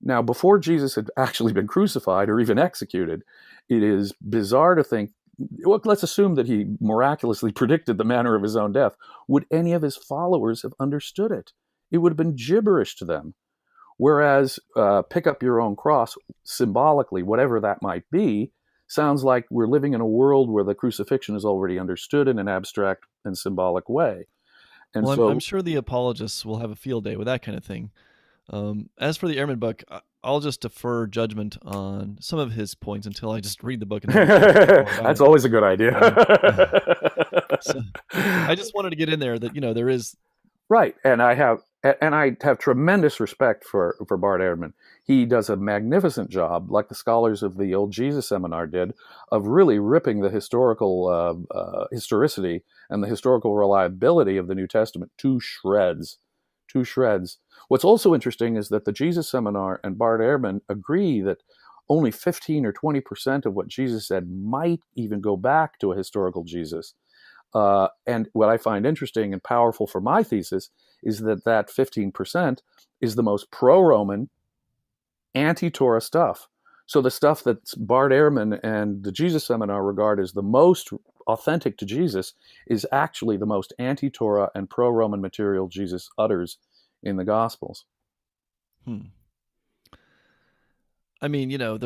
B: Now, before Jesus had actually been crucified or even executed, it is bizarre to think, well, let's assume that he miraculously predicted the manner of his own death. Would any of his followers have understood it? It would have been gibberish to them. Whereas pick up your own cross, symbolically, whatever that might be, sounds like we're living in a world where the crucifixion is already understood in an abstract and symbolic way. And
A: well,
B: so
A: I'm sure the apologists will have a field day with that kind of thing. As for the Ehrman book, I'll just defer judgment on some of his points until I just read the book. And
B: that's always a good idea.
A: So I just wanted to get in there that, there is.
B: Right. And I have tremendous respect for Bart Ehrman. He does a magnificent job, like the scholars of the old Jesus seminar did, of really ripping the historical historicity and the historical reliability of the New Testament to shreds. What's also interesting is that the Jesus seminar and Bart Ehrman agree that only 15 or 20% of what Jesus said might even go back to a historical Jesus. And what I find interesting and powerful for my thesis is that 15% is the most pro-Roman, anti-Torah stuff. So the stuff that Bart Ehrman and the Jesus Seminar regard as the most authentic to Jesus is actually the most anti-Torah and pro-Roman material Jesus utters in the Gospels.
A: I mean, I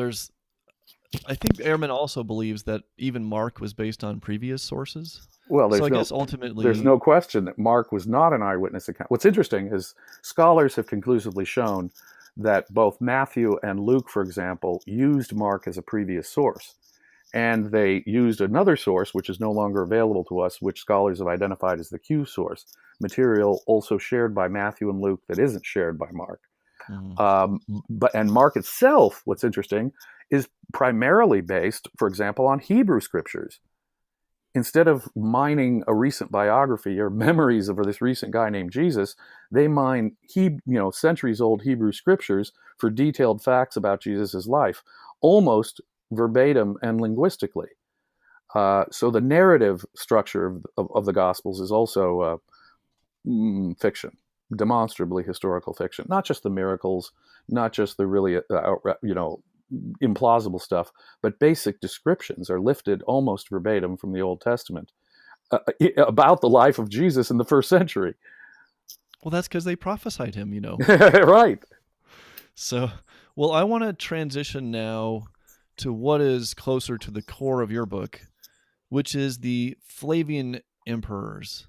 A: think Ehrman also believes that even Mark was based on previous sources.
B: Well,
A: so I guess ultimately
B: there's no question that Mark was not an eyewitness account. What's interesting is scholars have conclusively shown that both Matthew and Luke, for example, used Mark as a previous source. And they used another source, which is no longer available to us, which scholars have identified as the Q source, material also shared by Matthew and Luke that isn't shared by Mark. And Mark itself, what's interesting, is primarily based, for example, on Hebrew scriptures. Instead of mining a recent biography or memories of this recent guy named Jesus, they mine centuries-old Hebrew scriptures for detailed facts about Jesus' life, almost verbatim and linguistically. So the narrative structure of the Gospels is also fiction, demonstrably historical fiction. Not just the miracles, not just the really implausible stuff, but basic descriptions are lifted almost verbatim from the Old Testament. about the life of Jesus in the first century.
A: Well, that's because they prophesied him,
B: Right.
A: So, well, I want to transition now to what is closer to the core of your book, which is the Flavian emperors.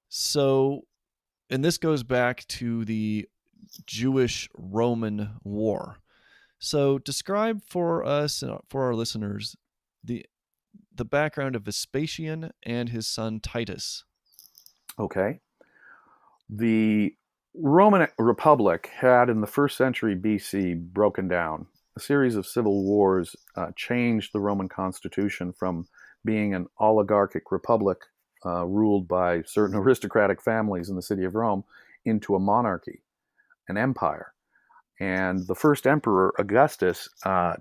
A: So, and this goes back to the Jewish-Roman War. So, describe for us and for our listeners the background of Vespasian and his son Titus.
B: Okay. The Roman Republic had, in the first century BC, broken down. A series of civil wars changed the Roman constitution from being an oligarchic republic ruled by certain aristocratic families in the city of Rome into a monarchy, an empire. And the first emperor, Augustus,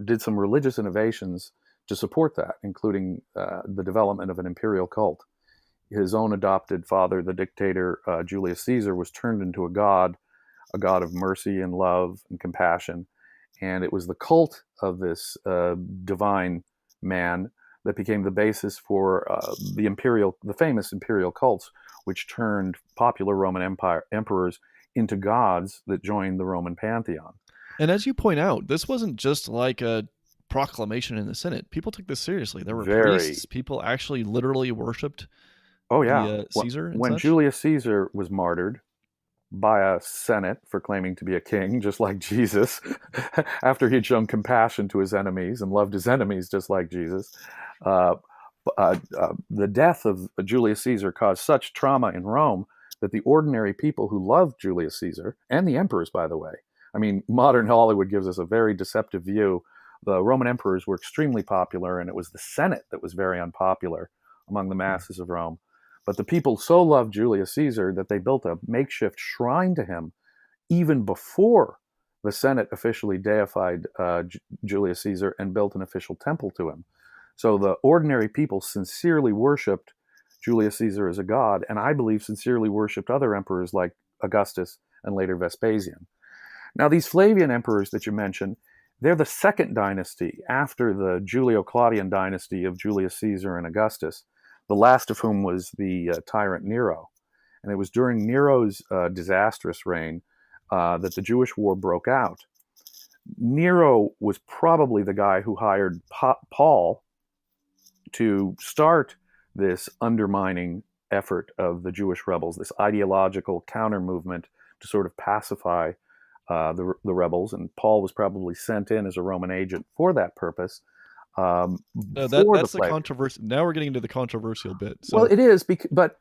B: did some religious innovations to support that, including the development of an imperial cult. His own adopted father, the dictator Julius Caesar, was turned into a god of mercy and love and compassion. And it was the cult of this divine man that became the basis for the famous imperial cults, which turned popular Roman emperors into gods that joined the Roman pantheon.
A: And as you point out, this wasn't just like a proclamation in the Senate. People took this seriously. There were priests. People actually literally worshipped Caesar and
B: when
A: such.
B: Julius Caesar was martyred by a Senate for claiming to be a king, just like Jesus, after he'd shown compassion to his enemies and loved his enemies just like Jesus, the death of Julius Caesar caused such trauma in Rome that the ordinary people who loved Julius Caesar, and the emperors, by the way, I mean, modern Hollywood gives us a very deceptive view. The Roman emperors were extremely popular, and it was the Senate that was very unpopular among the masses of Rome. But the people so loved Julius Caesar that they built a makeshift shrine to him even before the Senate officially deified Julius Caesar and built an official temple to him. So the ordinary people sincerely worshipped Julius Caesar as a god, and I believe sincerely worshipped other emperors like Augustus and later Vespasian. Now, these Flavian emperors that you mentioned, they're the second dynasty after the Julio-Claudian dynasty of Julius Caesar and Augustus, the last of whom was the tyrant Nero. And it was during Nero's disastrous reign that the Jewish war broke out. Nero was probably the guy who hired Paul to start this undermining effort of the Jewish rebels, this ideological counter movement to sort of pacify the rebels. And Paul was probably sent in as a Roman agent for that purpose.
A: That's the controversy. Now we're getting into the controversial bit. So.
B: Well, it is, but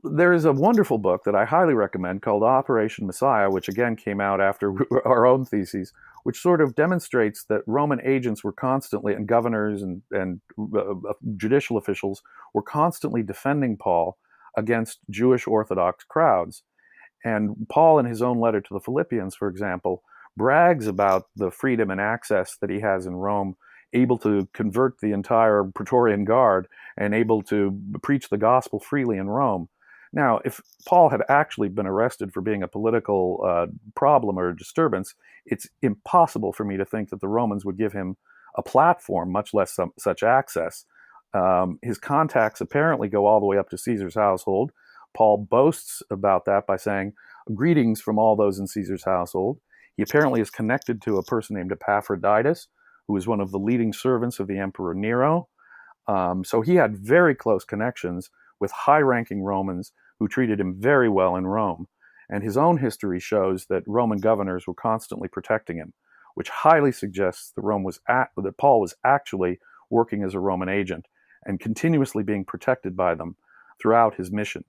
B: there is a wonderful book that I highly recommend called Operation Messiah, which again came out after our own theses, which sort of demonstrates that Roman agents were constantly, and governors and judicial officials were constantly defending Paul against Jewish Orthodox crowds. And Paul, in his own letter to the Philippians, for example, brags about the freedom and access that he has in Rome, able to convert the entire Praetorian Guard and able to preach the gospel freely in Rome. Now, if Paul had actually been arrested for being a political problem or disturbance, it's impossible for me to think that the Romans would give him a platform, much less such access. His contacts apparently go all the way up to Caesar's household. Paul boasts about that by saying, "Greetings from all those in Caesar's household." He apparently is connected to a person named Epaphroditus, who was one of the leading servants of the Emperor Nero. So he had very close connections with high-ranking Romans who treated him very well in Rome. And his own history shows that Roman governors were constantly protecting him, which highly suggests that Paul was actually working as a Roman agent and continuously being protected by them throughout his mission.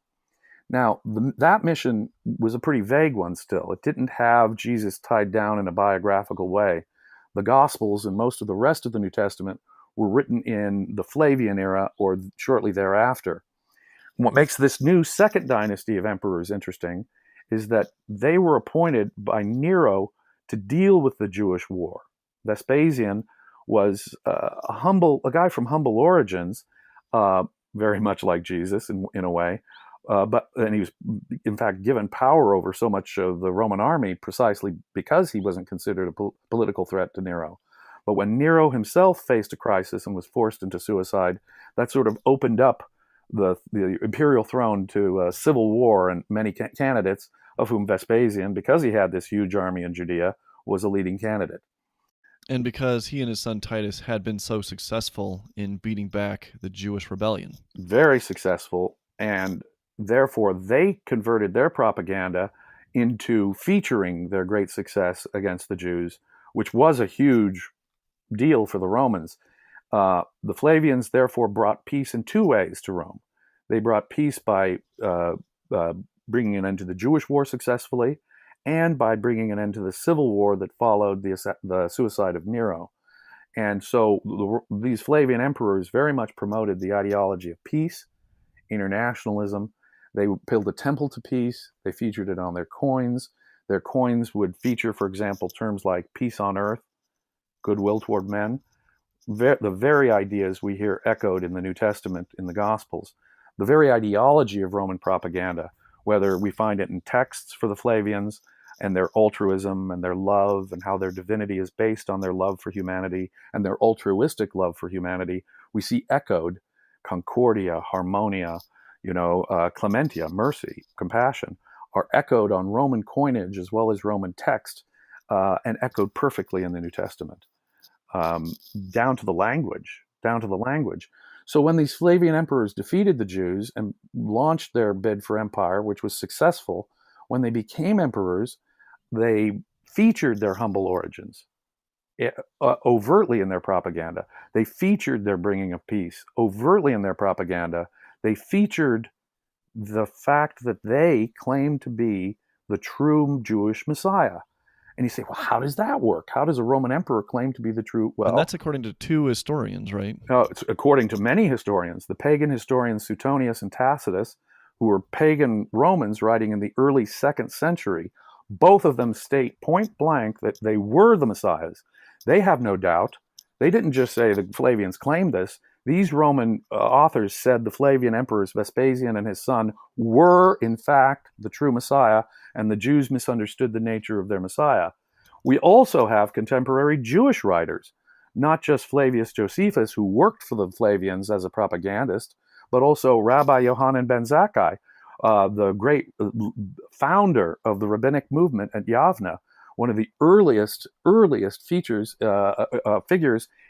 B: Now, that mission was a pretty vague one still. It didn't have Jesus tied down in a biographical way. The Gospels and most of the rest of the New Testament were written in the Flavian era or shortly thereafter. What makes this new second dynasty of emperors interesting is that they were appointed by Nero to deal with the Jewish war. Vespasian was a guy from humble origins, very much like Jesus in a way, and he was, in fact, given power over so much of the Roman army precisely because he wasn't considered a political threat to Nero. But when Nero himself faced a crisis and was forced into suicide, that sort of opened up the imperial throne to civil war and many candidates, of whom Vespasian, because he had this huge army in Judea, was a leading candidate.
A: And because he and his son Titus had been so successful in beating back the Jewish rebellion.
B: Very successful, and therefore they converted their propaganda into featuring their great success against the Jews, which was a huge deal for the Romans. The Flavians therefore brought peace in two ways to Rome. They brought peace by bringing an end to the Jewish war successfully, and by bringing an end to the civil war that followed the suicide of Nero. And so these Flavian emperors very much promoted the ideology of peace, internationalism. They built a temple to peace. They featured it on their coins. Their coins would feature, for example, terms like peace on earth, goodwill toward men. The very ideas we hear echoed in the New Testament, in the Gospels. The very ideology of Roman propaganda, whether we find it in texts for the Flavians and their altruism and their love and how their divinity is based on their love for humanity and their altruistic love for humanity, we see echoed concordia, harmonia, clementia, mercy, compassion, are echoed on Roman coinage as well as Roman text, and echoed perfectly in the New Testament, down to the language. So when these Flavian emperors defeated the Jews and launched their bid for empire, which was successful, when they became emperors, they featured their humble origins overtly in their propaganda. They featured their bringing of peace overtly in their propaganda. They featured the fact that they claimed to be the true Jewish Messiah. And you say, well, how does that work? How does a Roman emperor claim to be the true? Well,
A: and that's according to two historians, right?
B: It's according to many historians. The pagan historians Suetonius and Tacitus, who were pagan Romans writing in the early 2nd century, both of them state point blank that they were the messiahs. They have no doubt. They didn't just say the Flavians claimed this. These Roman authors said the Flavian emperors Vespasian and his son were, in fact, the true Messiah, and the Jews misunderstood the nature of their Messiah. We also have contemporary Jewish writers, not just Flavius Josephus, who worked for the Flavians as a propagandist, but also Rabbi Yohanan ben Zakkai, the great founder of the rabbinic movement at Yavne, one of the earliest figures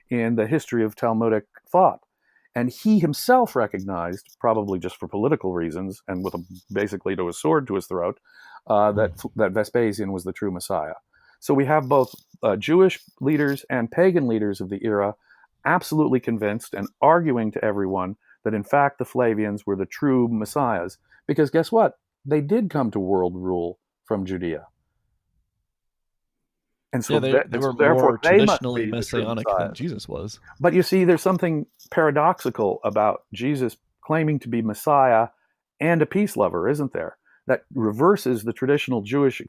B: in the history of Talmudic thought. And he himself recognized, probably just for political reasons and with basically to a sword to his throat, that Vespasian was the true Messiah. So we have both Jewish leaders and pagan leaders of the era absolutely convinced and arguing to everyone that in fact the Flavians were the true messiahs. Because guess what? They did come to world rule from Judea. And so
A: they were more traditionally messianic than Jesus was.
B: But you see, there's something paradoxical about Jesus claiming to be Messiah and a peace lover, isn't there? That reverses the traditional Jewish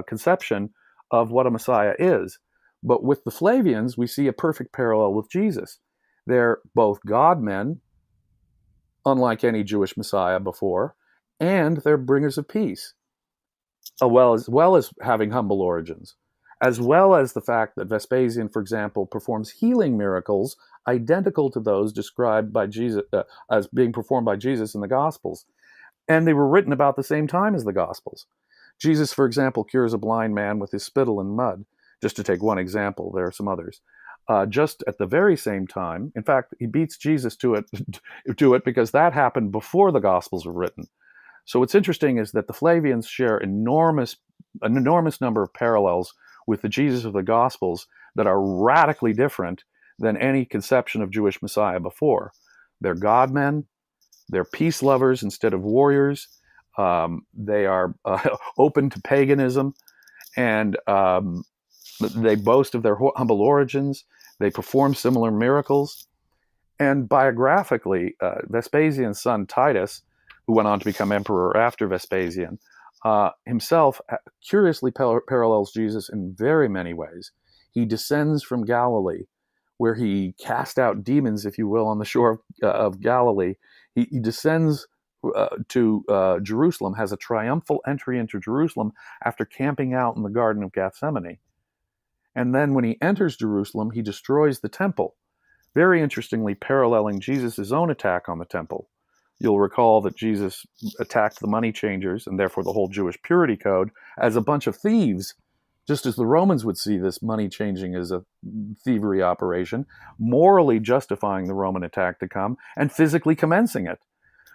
B: conception of what a Messiah is. But with the Flavians, we see a perfect parallel with Jesus. They're both God-men, unlike any Jewish Messiah before, and they're bringers of peace, as well as having humble origins, as well as the fact that Vespasian, for example, performs healing miracles identical to those described by Jesus as being performed by Jesus in the Gospels. And they were written about the same time as the Gospels. Jesus, for example, cures a blind man with his spittle and mud, just to take one example. There are some others. Just at the very same time, in fact, he beats Jesus to it because that happened before the Gospels were written. So what's interesting is that the Flavians share an enormous number of parallels with the Jesus of the Gospels that are radically different than any conception of Jewish Messiah before. They're God-men, they're peace lovers instead of warriors, they are open to paganism, and they boast of their humble origins, they perform similar miracles. And biographically, Vespasian's son Titus, who went on to become emperor after Vespasian, himself curiously parallels Jesus in very many ways. He descends from Galilee, where he cast out demons, if you will, on the shore of Galilee. He descends to Jerusalem, has a triumphal entry into Jerusalem after camping out in the Garden of Gethsemane. And then when he enters Jerusalem, he destroys the temple, very interestingly paralleling Jesus' own attack on the temple. You'll recall that Jesus attacked the money changers, and therefore the whole Jewish purity code, as a bunch of thieves, just as the Romans would see this money changing as a thievery operation, morally justifying the Roman attack to come and physically commencing it.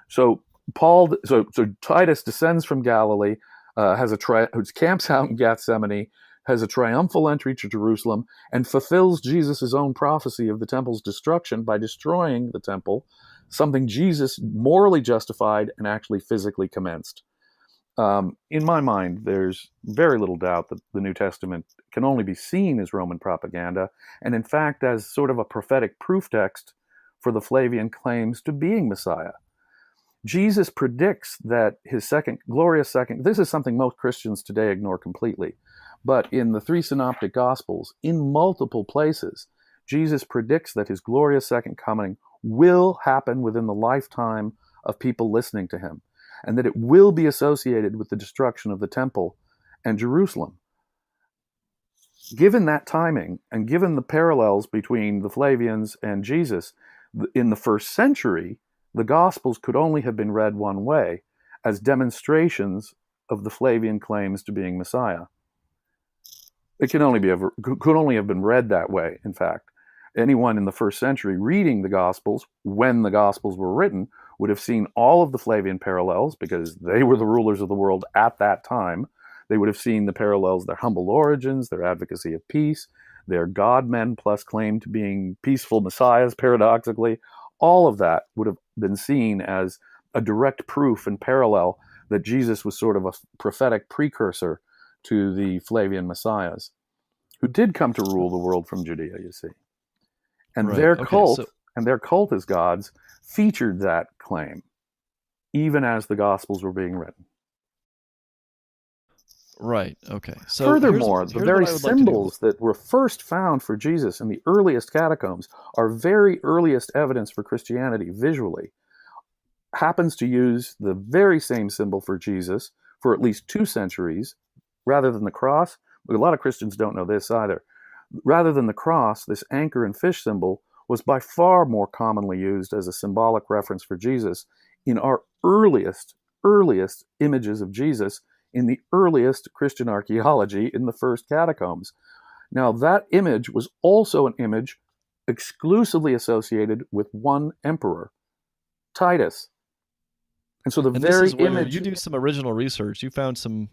B: So Titus descends from Galilee, camps out in Gethsemane, has a triumphal entry to Jerusalem, and fulfills Jesus' own prophecy of the temple's destruction by destroying the temple, something Jesus morally justified and actually physically commenced. In my mind, there's very little doubt that the New Testament can only be seen as Roman propaganda, and in fact as sort of a prophetic proof text for the Flavian claims to being Messiah. Jesus predicts that his glorious second, this is something most Christians today ignore completely, but in the three synoptic gospels, in multiple places, Jesus predicts that his glorious second coming will happen within the lifetime of people listening to him, and that it will be associated with the destruction of the temple and Jerusalem. Given that timing, and given the parallels between the Flavians and Jesus, in the first century, the Gospels could only have been read one way, as demonstrations of the Flavian claims to being Messiah. It could only have been read that way, in fact. Anyone in the first century reading the Gospels, when the Gospels were written, would have seen all of the Flavian parallels, because they were the rulers of the world at that time. They would have seen the parallels, their humble origins, their advocacy of peace, their God-men plus claim to being peaceful messiahs, paradoxically. All of that would have been seen as a direct proof and parallel that Jesus was sort of a prophetic precursor to the Flavian messiahs, who did come to rule the world from Judea, you see. And their cult as gods featured that claim, even as the Gospels were being written.
A: Right, okay. So
B: furthermore, the very symbols that were first found for Jesus in the earliest catacombs, our very earliest evidence for Christianity visually, happens to use the very same symbol for Jesus for at least 2 centuries, rather than the cross. But a lot of Christians don't know this either. Rather than the cross, this anchor and fish symbol was by far more commonly used as a symbolic reference for Jesus in our earliest images of Jesus in the earliest Christian archaeology in the first catacombs. Now, that image was also an image exclusively associated with one emperor, Titus. And so image,
A: you do some original research. You found some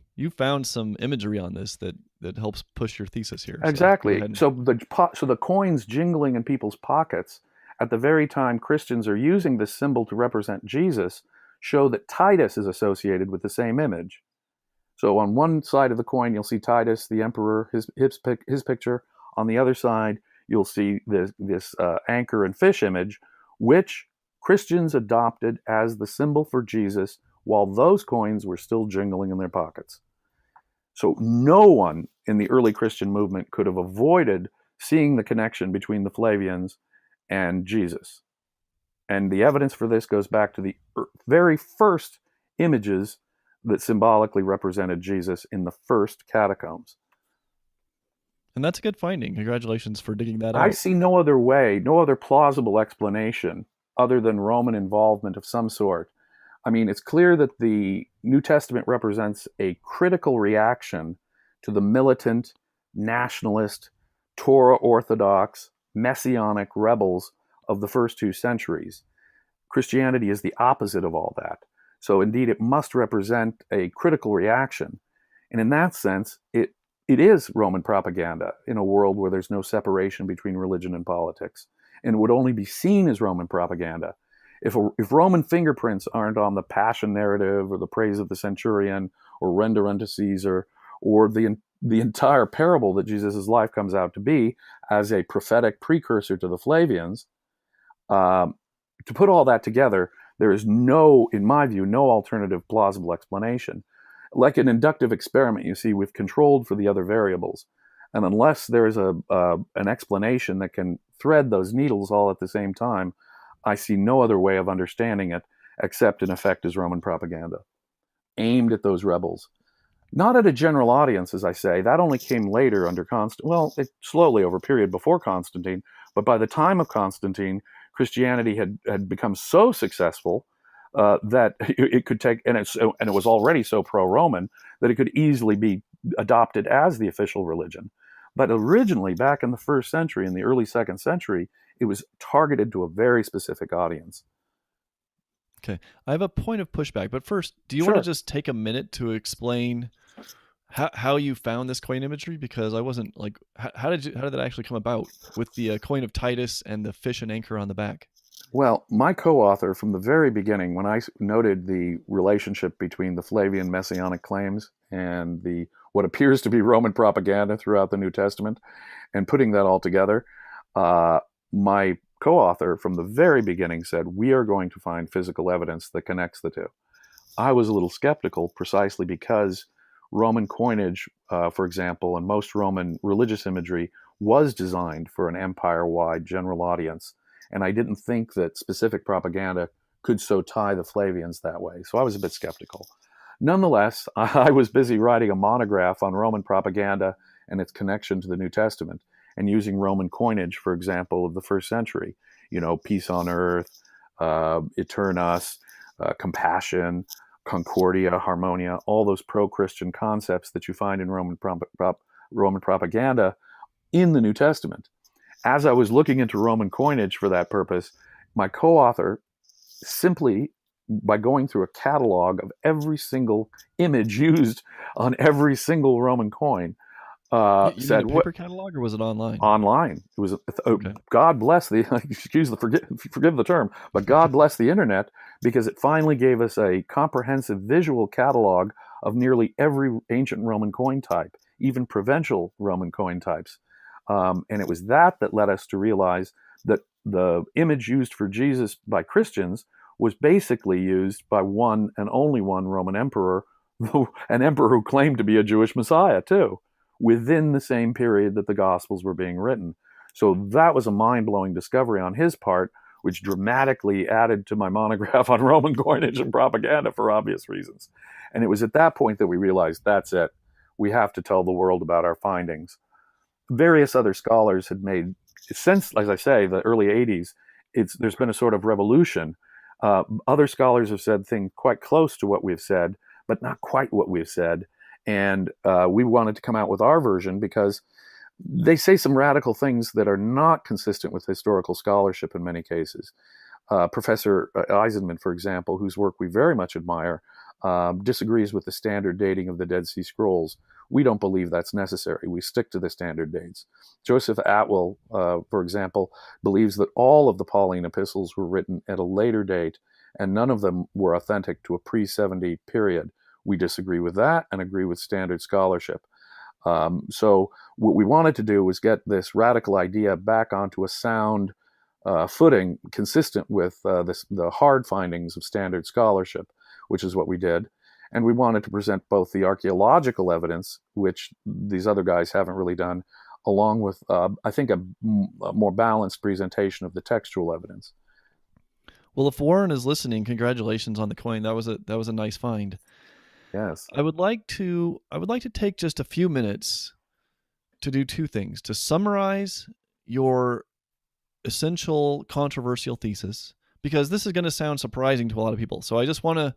A: imagery on this that helps push your thesis here.
B: Exactly. So the coins jingling in people's pockets at the very time Christians are using this symbol to represent Jesus show that Titus is associated with the same image. So on one side of the coin, you'll see Titus, the emperor, his picture. On the other side, you'll see this anchor and fish image, which Christians adopted as the symbol for Jesus while those coins were still jingling in their pockets. So no one in the early Christian movement could have avoided seeing the connection between the Flavians and Jesus. And the evidence for this goes back to the very first images that symbolically represented Jesus in the first catacombs.
A: And that's a good finding. Congratulations for digging that out.
B: I see no other way, no other plausible explanation other than Roman involvement of some sort. I mean, it's clear that the New Testament represents a critical reaction to the militant, nationalist, Torah orthodox, messianic rebels of the first 2 centuries. Christianity is the opposite of all that. So indeed, it must represent a critical reaction. And in that sense, it is Roman propaganda in a world where there's no separation between religion and politics. And it would only be seen as Roman propaganda if Roman fingerprints aren't on the passion narrative or the praise of the centurion or render unto Caesar or the entire parable that Jesus' life comes out to be as a prophetic precursor to the Flavians. To put all that together, there is in my view, no alternative plausible explanation. Like an inductive experiment, you see, we've controlled for the other variables. And unless there is an explanation that can thread those needles all at the same time, I see no other way of understanding it except, in effect, as Roman propaganda, aimed at those rebels. Not at a general audience, as I say. That only came later under slowly over a period before Constantine. But by the time of Constantine, Christianity had become so successful that it could take, and it was already so pro-Roman that it could easily be adopted as the official religion. But originally, back in the 1st century, in the early 2nd century, it was targeted to a very specific audience.
A: Okay. I have a point of pushback, but first, do you
B: Sure.
A: want to just take a minute to explain how you found this coin imagery? Because I wasn't like, how did that actually come about with the coin of Titus and the fish and anchor on the back?
B: Well, my co-author from the very beginning, when I noted the relationship between the Flavian messianic claims and what appears to be Roman propaganda throughout the New Testament, and putting that all together, my co-author from the very beginning said, we are going to find physical evidence that connects the two. I was a little skeptical precisely because Roman coinage, for example, and most Roman religious imagery was designed for an empire-wide general audience. And I didn't think that specific propaganda could so tie the Flavians that way. So I was a bit skeptical. Nonetheless, I was busy writing a monograph on Roman propaganda and its connection to the New Testament, and using Roman coinage, for example, of the 1st century. Peace on earth, aeternus, compassion, concordia, harmonia, all those pro-Christian concepts that you find in Roman propaganda in the New Testament. As I was looking into Roman coinage for that purpose, my co-author, simply by going through a catalog of every single image used on every single Roman coin,
A: You
B: said,
A: mean a paper catalog, or was it online?
B: Online. It was,
A: Okay.
B: God bless forgive the term, but God bless the internet, because it finally gave us a comprehensive visual catalog of nearly every ancient Roman coin type, even provincial Roman coin types. And it was that led us to realize that the image used for Jesus by Christians was basically used by one and only one Roman emperor, an emperor who claimed to be a Jewish Messiah too, within the same period that the Gospels were being written. So that was a mind-blowing discovery on his part, which dramatically added to my monograph on Roman coinage and propaganda for obvious reasons. And it was at that point that we realized, that's it. We have to tell the world about our findings. Various other scholars had made, since, as I say, the early 80s, there's been a sort of revolution. Other scholars have said things quite close to what we've said, but not quite what we've said. And we wanted to come out with our version because they say some radical things that are not consistent with historical scholarship in many cases. Professor Eisenman, for example, whose work we very much admire, disagrees with the standard dating of the Dead Sea Scrolls. We don't believe that's necessary. We stick to the standard dates. Joseph Atwill, for example, believes that all of the Pauline epistles were written at a later date, and none of them were authentic to a pre-70 period. We disagree with that and agree with standard scholarship. So what we wanted to do was get this radical idea back onto a sound footing consistent with the hard findings of standard scholarship, which is what we did. And we wanted to present both the archaeological evidence, which these other guys haven't really done, along with, I think, a more balanced presentation of the textual evidence.
A: Well, if Warren is listening, congratulations on the coin. That was a nice find.
B: Yes.
A: I would like to take just a few minutes to do two things: to summarize your essential controversial thesis, because this is going to sound surprising to a lot of people. So I just want to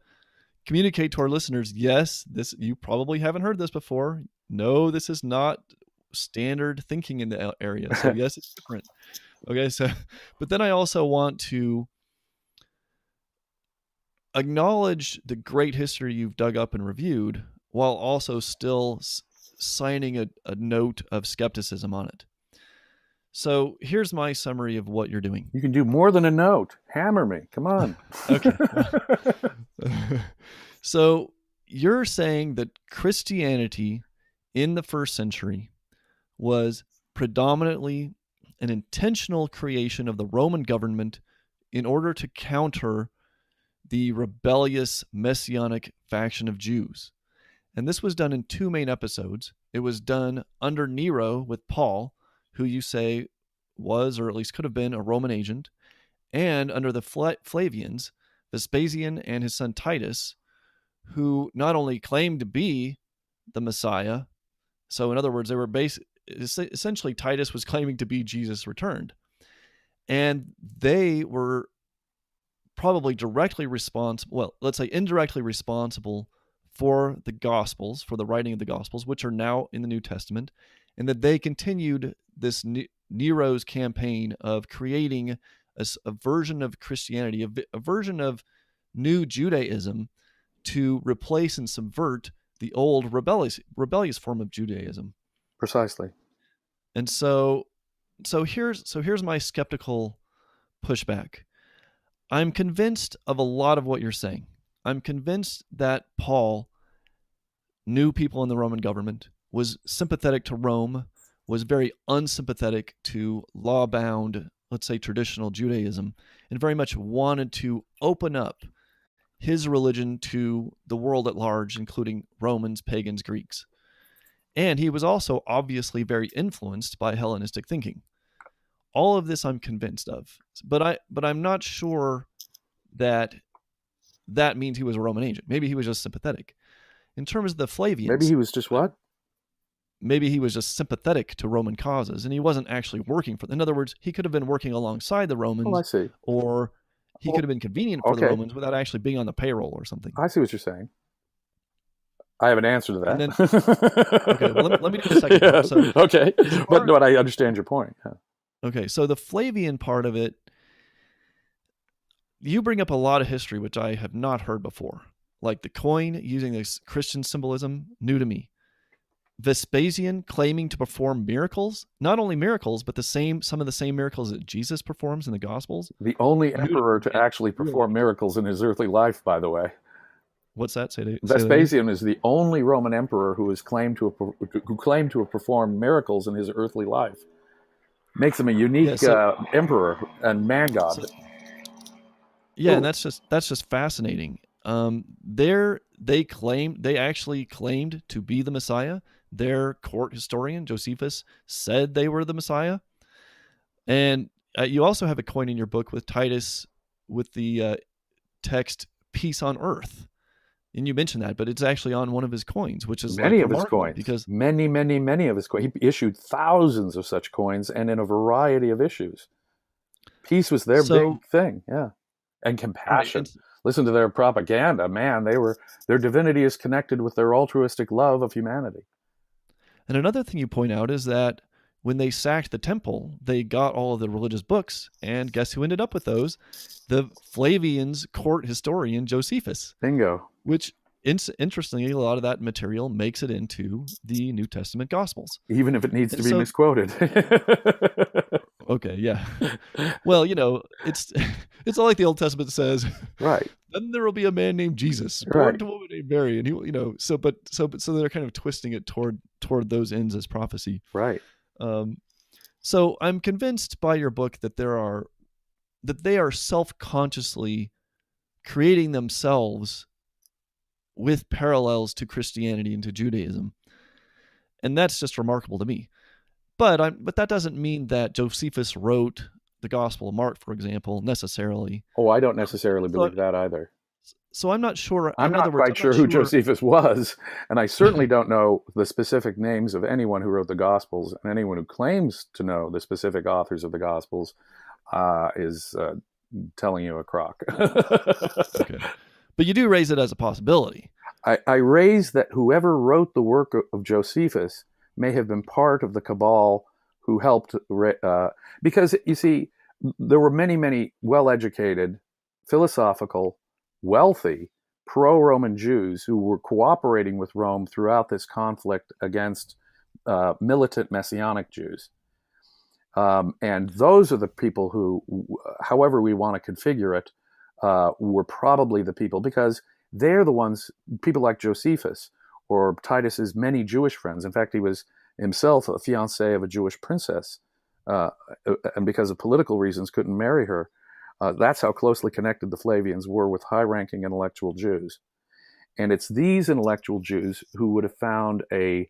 A: communicate to our listeners, yes, you probably haven't heard this before. No, this is not standard thinking in the area. So yes, it's different. Okay, so, but then I also want to acknowledge the great history you've dug up and reviewed, while also still signing a note of skepticism on it. So here's my summary of what you're doing.
B: You can do more than a note. Hammer me. Come on.
A: Okay. So you're saying that Christianity in the 1st century was predominantly an intentional creation of the Roman government in order to counter the rebellious messianic faction of Jews. And this was done in 2 main episodes. It was done under Nero with Paul, who you say was, or at least could have been, a Roman agent, and under the Flavians, Vespasian and his son Titus, who not only claimed to be the Messiah, so in other words, they were essentially Titus was claiming to be Jesus returned. And they were probably directly responsible, well, let's say indirectly responsible for the Gospels, for the writing of the Gospels, which are now in the New Testament, and that they continued this Nero's campaign of creating a version of Christianity, a version of new Judaism to replace and subvert the old rebellious form of Judaism.
B: Precisely.
A: And so here's my skeptical pushback. I'm convinced of a lot of what you're saying. I'm convinced that Paul knew people in the Roman government, was sympathetic to Rome, was very unsympathetic to law-bound, let's say, traditional Judaism, and very much wanted to open up his religion to the world at large, including Romans, pagans, Greeks. And he was also obviously very influenced by Hellenistic thinking. All of this I'm convinced of, but I'm not sure that means he was a Roman agent. Maybe he was just sympathetic. In terms of the Flavians,
B: Maybe he was just what?
A: Maybe he was just sympathetic to Roman causes, and he wasn't actually working for them. In other words, he could have been working alongside the Romans.
B: Oh, I see.
A: Or he could have been convenient for the Romans without actually being on the payroll or something.
B: I see what you're saying. I have an answer to that.
A: Then, okay, well, let me do the second part. So,
B: okay, but I understand your point. Yeah.
A: Okay, so the Flavian part of it, you bring up a lot of history which I have not heard before, like the coin using this Christian symbolism, new to me. Vespasian claiming to perform miracles, not only miracles, but some of the same miracles that Jesus performs in the Gospels.
B: The only emperor to actually perform miracles in his earthly life, by the way.
A: What's that?
B: Vespasian is the only Roman emperor who claimed to have performed miracles in his earthly life. Makes him a unique emperor and man god.
A: And that's just fascinating. They actually claimed to be the Messiah. Their court historian Josephus said they were the Messiah. And you also have a coin in your book with Titus with the text "Peace on Earth." And you mentioned that, but it's actually on one of his coins, which is
B: many of his coins. Because many of his coins. He issued thousands of such coins, and in a variety of issues. Peace was their big thing, yeah, and compassion. Right. Listen to their propaganda, man. Their divinity is connected with their altruistic love of humanity.
A: And another thing you point out is that when they sacked the temple, they got all of the religious books, and guess who ended up with those? The Flavian's court historian, Josephus.
B: Bingo.
A: Which, interestingly, a lot of that material makes it into the New Testament Gospels.
B: Even if it needs to be misquoted.
A: Okay, yeah. Well, it's not like the Old Testament says,
B: right.
A: Then there will be a man named Jesus, born to a woman named Mary, and he, so they're kind of twisting it toward those ends as prophecy.
B: Right.
A: So I'm convinced by your book that they are self-consciously creating themselves with parallels to Christianity and to Judaism. And that's just remarkable to me. But that doesn't mean that Josephus wrote the Gospel of Mark, for example, necessarily.
B: Oh, I don't necessarily believe that either.
A: So I'm not sure.
B: I'm not quite sure who Josephus was, and I certainly don't know the specific names of anyone who wrote the Gospels, and anyone who claims to know the specific authors of the Gospels is telling you a crock.
A: Okay. But you do raise it as a possibility.
B: I raise that whoever wrote the work of Josephus may have been part of the cabal who helped, because, you see, there were many, many well-educated, philosophical, wealthy, pro-Roman Jews who were cooperating with Rome throughout this conflict against militant Messianic Jews. And those are the people who, however we want to configure it, were probably the people, because they're the ones, people like Josephus or Titus's many Jewish friends. In fact, he was himself a fiancé of a Jewish princess, and because of political reasons couldn't marry her. That's how closely connected the Flavians were with high-ranking intellectual Jews. And it's these intellectual Jews who would have found a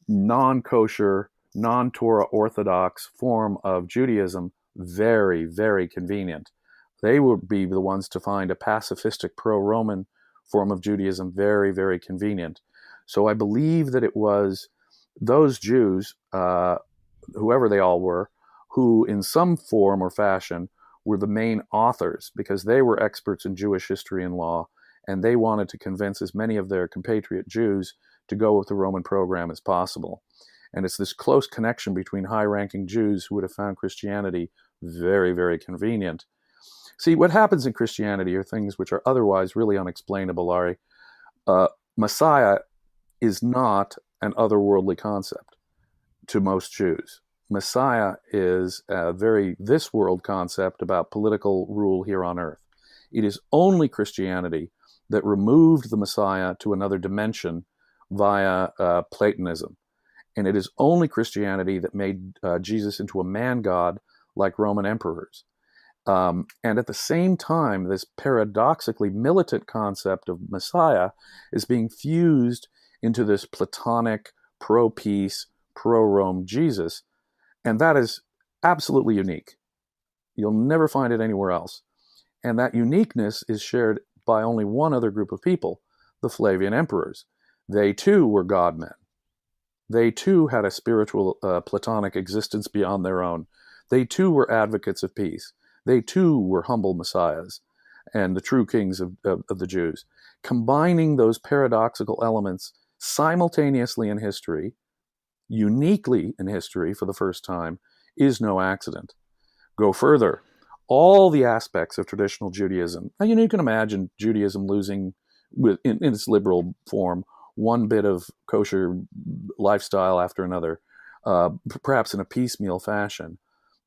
B: non-kosher, non-Torah orthodox form of Judaism very, very convenient. They would be the ones to find a pacifistic pro-Roman form of Judaism very, very convenient. So I believe that it was those Jews, whoever they all were, who in some form or fashion were the main authors because they were experts in Jewish history and law, and they wanted to convince as many of their compatriot Jews to go with the Roman program as possible. And it's this close connection between high-ranking Jews who would have found Christianity very, very convenient. See, what happens in Christianity are things which are otherwise really unexplainable, Laurie. Messiah is not an otherworldly concept to most Jews. Messiah is a very this world concept about political rule here on earth. It is only Christianity that removed the Messiah to another dimension via Platonism. And it is only Christianity that made Jesus into a man god like Roman emperors. And at the same time, this paradoxically militant concept of Messiah is being fused into this Platonic, pro-peace, pro-Rome Jesus. And that is absolutely unique. You'll never find it anywhere else. And that uniqueness is shared by only one other group of people, the Flavian emperors. They too were God-men. They too had a spiritual Platonic existence beyond their own. They too were advocates of peace. They too were humble messiahs and the true kings of the Jews. Combining those paradoxical elements simultaneously in history, uniquely in history for the first time, is no accident. Go further. All the aspects of traditional Judaism, and you can imagine Judaism losing, in its liberal form, one bit of kosher lifestyle after another, perhaps in a piecemeal fashion.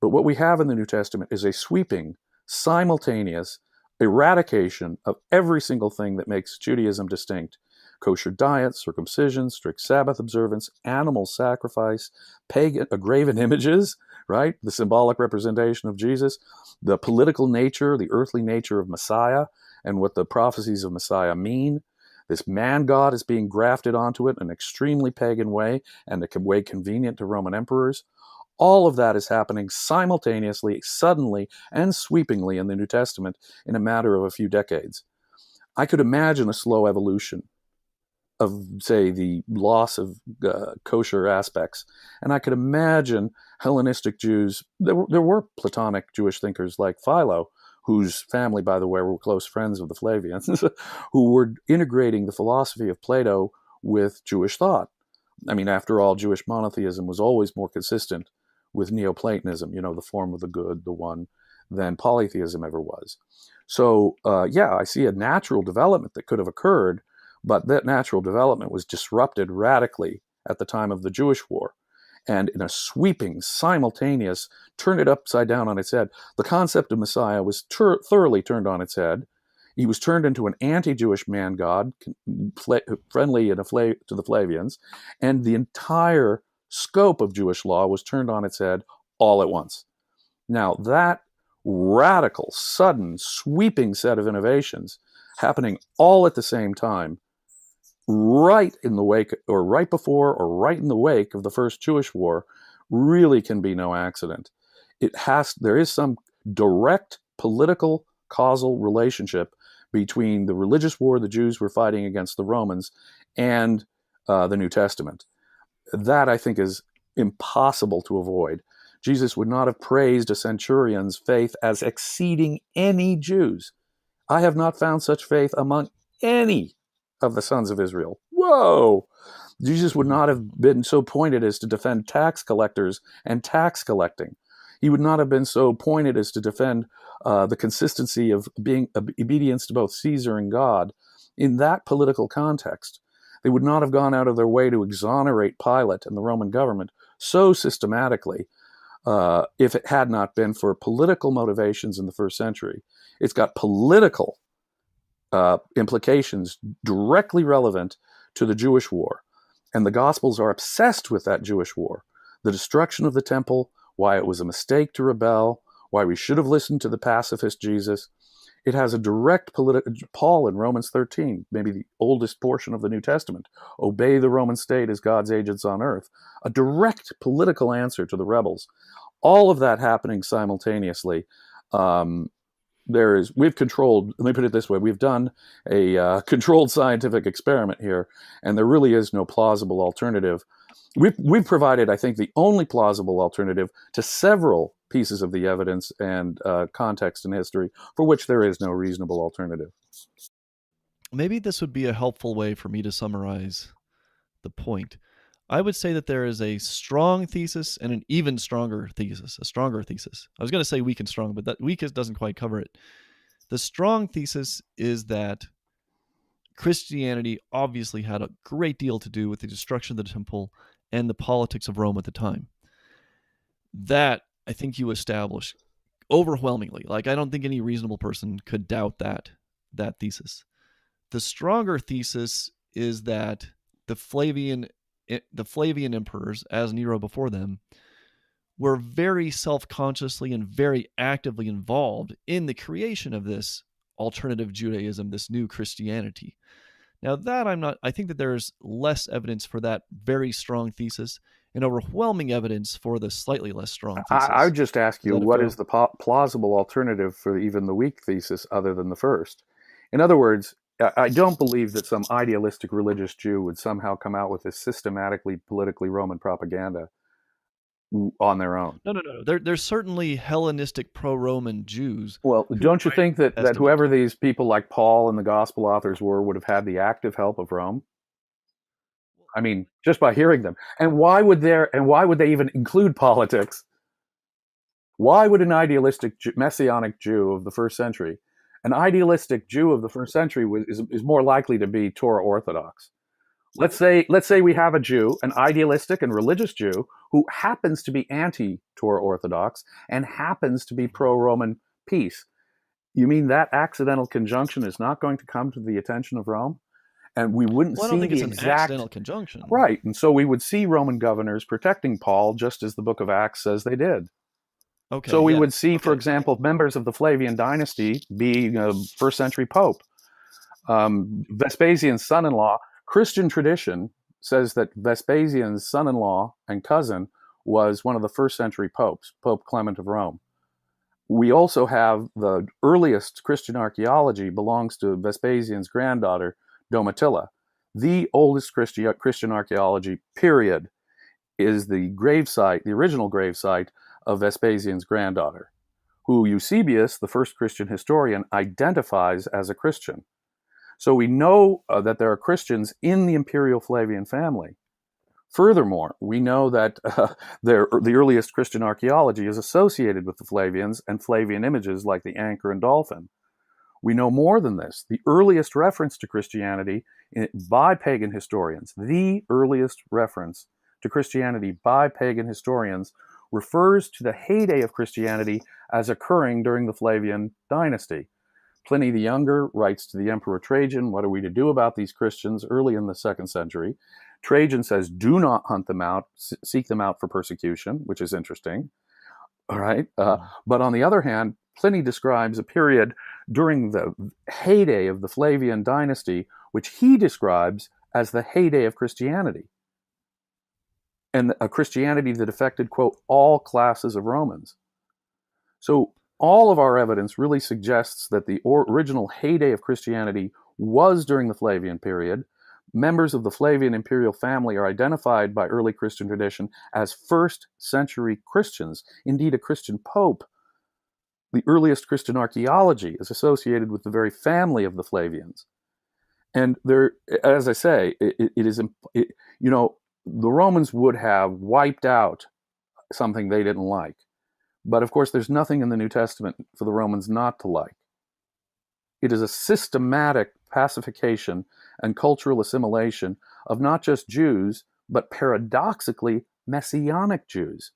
B: But what we have in the New Testament is a sweeping, simultaneous eradication of every single thing that makes Judaism distinct. Kosher diet, circumcision, strict Sabbath observance, animal sacrifice, pagan, graven images, right? The symbolic representation of Jesus, the political nature, the earthly nature of Messiah, and what the prophecies of Messiah mean. This man God is being grafted onto it in an extremely pagan way, and a way convenient to Roman emperors. All of that is happening simultaneously, suddenly, and sweepingly in the New Testament in a matter of a few decades. I could imagine a slow evolution of, say, the loss of kosher aspects. And I could imagine Hellenistic Jews, there were Platonic Jewish thinkers like Philo, whose family, by the way, were close friends of the Flavians, who were integrating the philosophy of Plato with Jewish thought. I mean, after all, Jewish monotheism was always more consistent with Neoplatonism, the form of the good, the one, than polytheism ever was. So, I see a natural development that could have occurred, but that natural development was disrupted radically at the time of the Jewish War. And in a sweeping, simultaneous, turn it upside down on its head, the concept of Messiah was thoroughly turned on its head. He was turned into an anti-Jewish man god, friendly to the Flavians, and the entire scope of Jewish law was turned on its head all at once. Now, that radical, sudden, sweeping set of innovations happening all at the same time, right in the wake, or right before, or right in the wake of the first Jewish war, really can be no accident. There is some direct political causal relationship between the religious war the Jews were fighting against the Romans and the New Testament. That, I think, is impossible to avoid. Jesus would not have praised a centurion's faith as exceeding any Jews. I have not found such faith among any of the sons of Israel. Whoa! Jesus would not have been so pointed as to defend tax collectors and tax collecting. He would not have been so pointed as to defend the consistency of being obedience to both Caesar and God in that political context. They would not have gone out of their way to exonerate Pilate and the Roman government so systematically if it had not been for political motivations in the first century. It's got political implications directly relevant to the Jewish war. And the Gospels are obsessed with that Jewish war. The destruction of the temple, why it was a mistake to rebel, why we should have listened to the pacifist Jesus. It has a direct Paul in Romans 13, maybe the oldest portion of the New Testament, obey the Roman state as God's agents on earth, a direct political answer to the rebels. All of that happening simultaneously. We've controlled, let me put it this way, we've done a controlled scientific experiment here, and there really is no plausible alternative. We've provided, I think, the only plausible alternative to several pieces of the evidence and context and history for which there is no reasonable alternative.
A: Maybe this would be a helpful way for me to summarize the point. I would say that there is a strong thesis and an even stronger thesis, a stronger thesis. I was going to say weak and strong, but that weak doesn't quite cover it. The strong thesis is that Christianity obviously had a great deal to do with the destruction of the temple and the politics of Rome at the time. That, I think, you establish overwhelmingly. Like, I don't think any reasonable person could doubt that thesis. The stronger thesis is that the Flavian emperors, as Nero before them, were very self-consciously and very actively involved in the creation of this alternative Judaism, this new Christianity. Now that I think that there's less evidence for that very strong thesis and overwhelming evidence for the slightly less strong thesis.
B: I would just ask you, what is the plausible alternative for even the weak thesis other than the first? In other words, I don't believe that some idealistic religious Jew would somehow come out with this systematically politically Roman propaganda on their own.
A: No. There's certainly Hellenistic pro-Roman Jews.
B: Well, don't you think that whoever these people like Paul and the gospel authors were would have had the active help of Rome? I mean, just by hearing them. And why would they even include politics? Why would an idealistic messianic Jew of the first century, an idealistic Jew of the first century is more likely to be Torah Orthodox? Let's say we have a Jew, an idealistic and religious Jew, who happens to be anti-Torah Orthodox and happens to be pro-Roman peace. You mean that accidental conjunction is not going to come to the attention of Rome? And we wouldn't see the exact
A: accidental conjunction.
B: Right. And so we would see Roman governors protecting Paul just as the book of Acts says they did.
A: Okay.
B: So we would see, for example, members of the Flavian dynasty being a first century pope. Vespasian's son-in-law. Christian tradition says that Vespasian's son-in-law and cousin was one of the first century popes, Pope Clement of Rome. We also have the earliest Christian archaeology belongs to Vespasian's granddaughter, Domitilla. The oldest Christian archaeology, period, is the gravesite, the original gravesite of Vespasian's granddaughter, who Eusebius, the first Christian historian, identifies as a Christian. So we know that there are Christians in the imperial Flavian family. Furthermore, we know that the earliest Christian archaeology is associated with the Flavians and Flavian images like the anchor and dolphin. We know more than this. The earliest reference to Christianity by pagan historians, the earliest reference to Christianity by pagan historians refers to the heyday of Christianity as occurring during the Flavian dynasty. Pliny the Younger writes to the Emperor Trajan, what are we to do about these Christians early in the 2nd century? Trajan says, do not hunt them out, seek them out for persecution, which is interesting. All right. But on the other hand, Pliny describes a period during the heyday of the Flavian dynasty, which he describes as the heyday of Christianity. And a Christianity that affected, quote, all classes of Romans. So all of our evidence really suggests that the original heyday of Christianity was during the Flavian period. Members of the Flavian imperial family are identified by early Christian tradition as first century Christians, indeed a Christian pope. The earliest Christian archaeology is associated with the very family of the Flavians. And there, as I say, the Romans would have wiped out something they didn't like. But of course, there's nothing in the New Testament for the Romans not to like. It is a systematic pacification and cultural assimilation of not just Jews, but paradoxically Messianic Jews.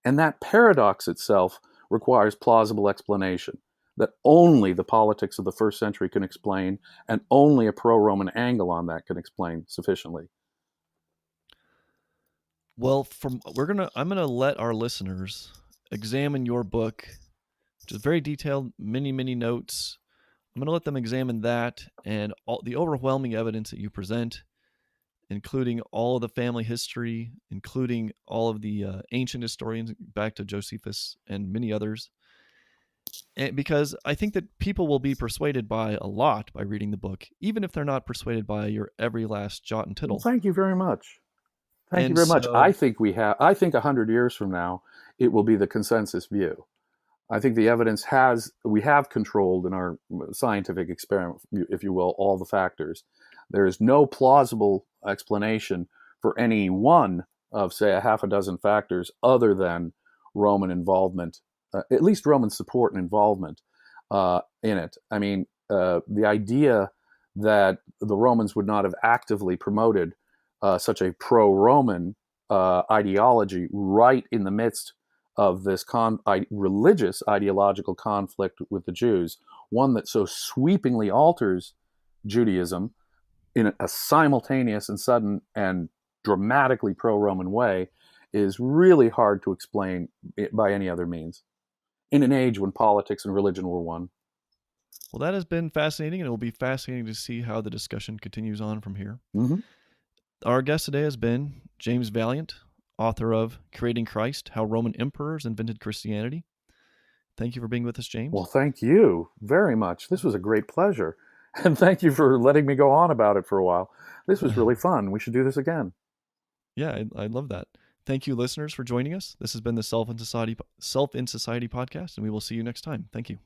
B: And that paradox itself requires plausible explanation that only the politics of the first century can explain, and only a pro-Roman angle on that can explain sufficiently.
A: Well, I'm gonna let our listeners examine your book, which is very detailed, many notes. I'm going to let them examine that and all the overwhelming evidence that you present, including all of the family history, including all of the ancient historians back to Josephus and many others. And because I think that people will be persuaded by a lot by reading the book, even if they're not persuaded by your every last jot and tittle.
B: Well, thank you very much. Thank you
A: And
B: very much.
A: so,
B: I think 100 years from now, it will be the consensus view. I think the evidence we have controlled in our scientific experiment, if you will, all the factors. There is no plausible explanation for any one of, say, a half a dozen factors other than Roman involvement, at least Roman support and involvement in it. I mean, the idea that the Romans would not have actively promoted such a pro-Roman ideology right in the midst of this religious ideological conflict with the Jews, one that so sweepingly alters Judaism in a simultaneous and sudden and dramatically pro-Roman way, is really hard to explain by any other means in an age when politics and religion were one.
A: well, that has been fascinating, and it will be fascinating to see how the discussion continues on from here.
B: Mm-hmm.
A: Our guest today has been James Valliant, author of Creating Christ, How Roman Emperors Invented Christianity. Thank you for being with us, James.
B: Well, thank you very much. This was a great pleasure. And thank you for letting me go on about it for a while. This was really fun. We should do this again.
A: Yeah, I love that. Thank you, listeners, for joining us. This has been the Self in Society podcast, and we will see you next time. Thank you.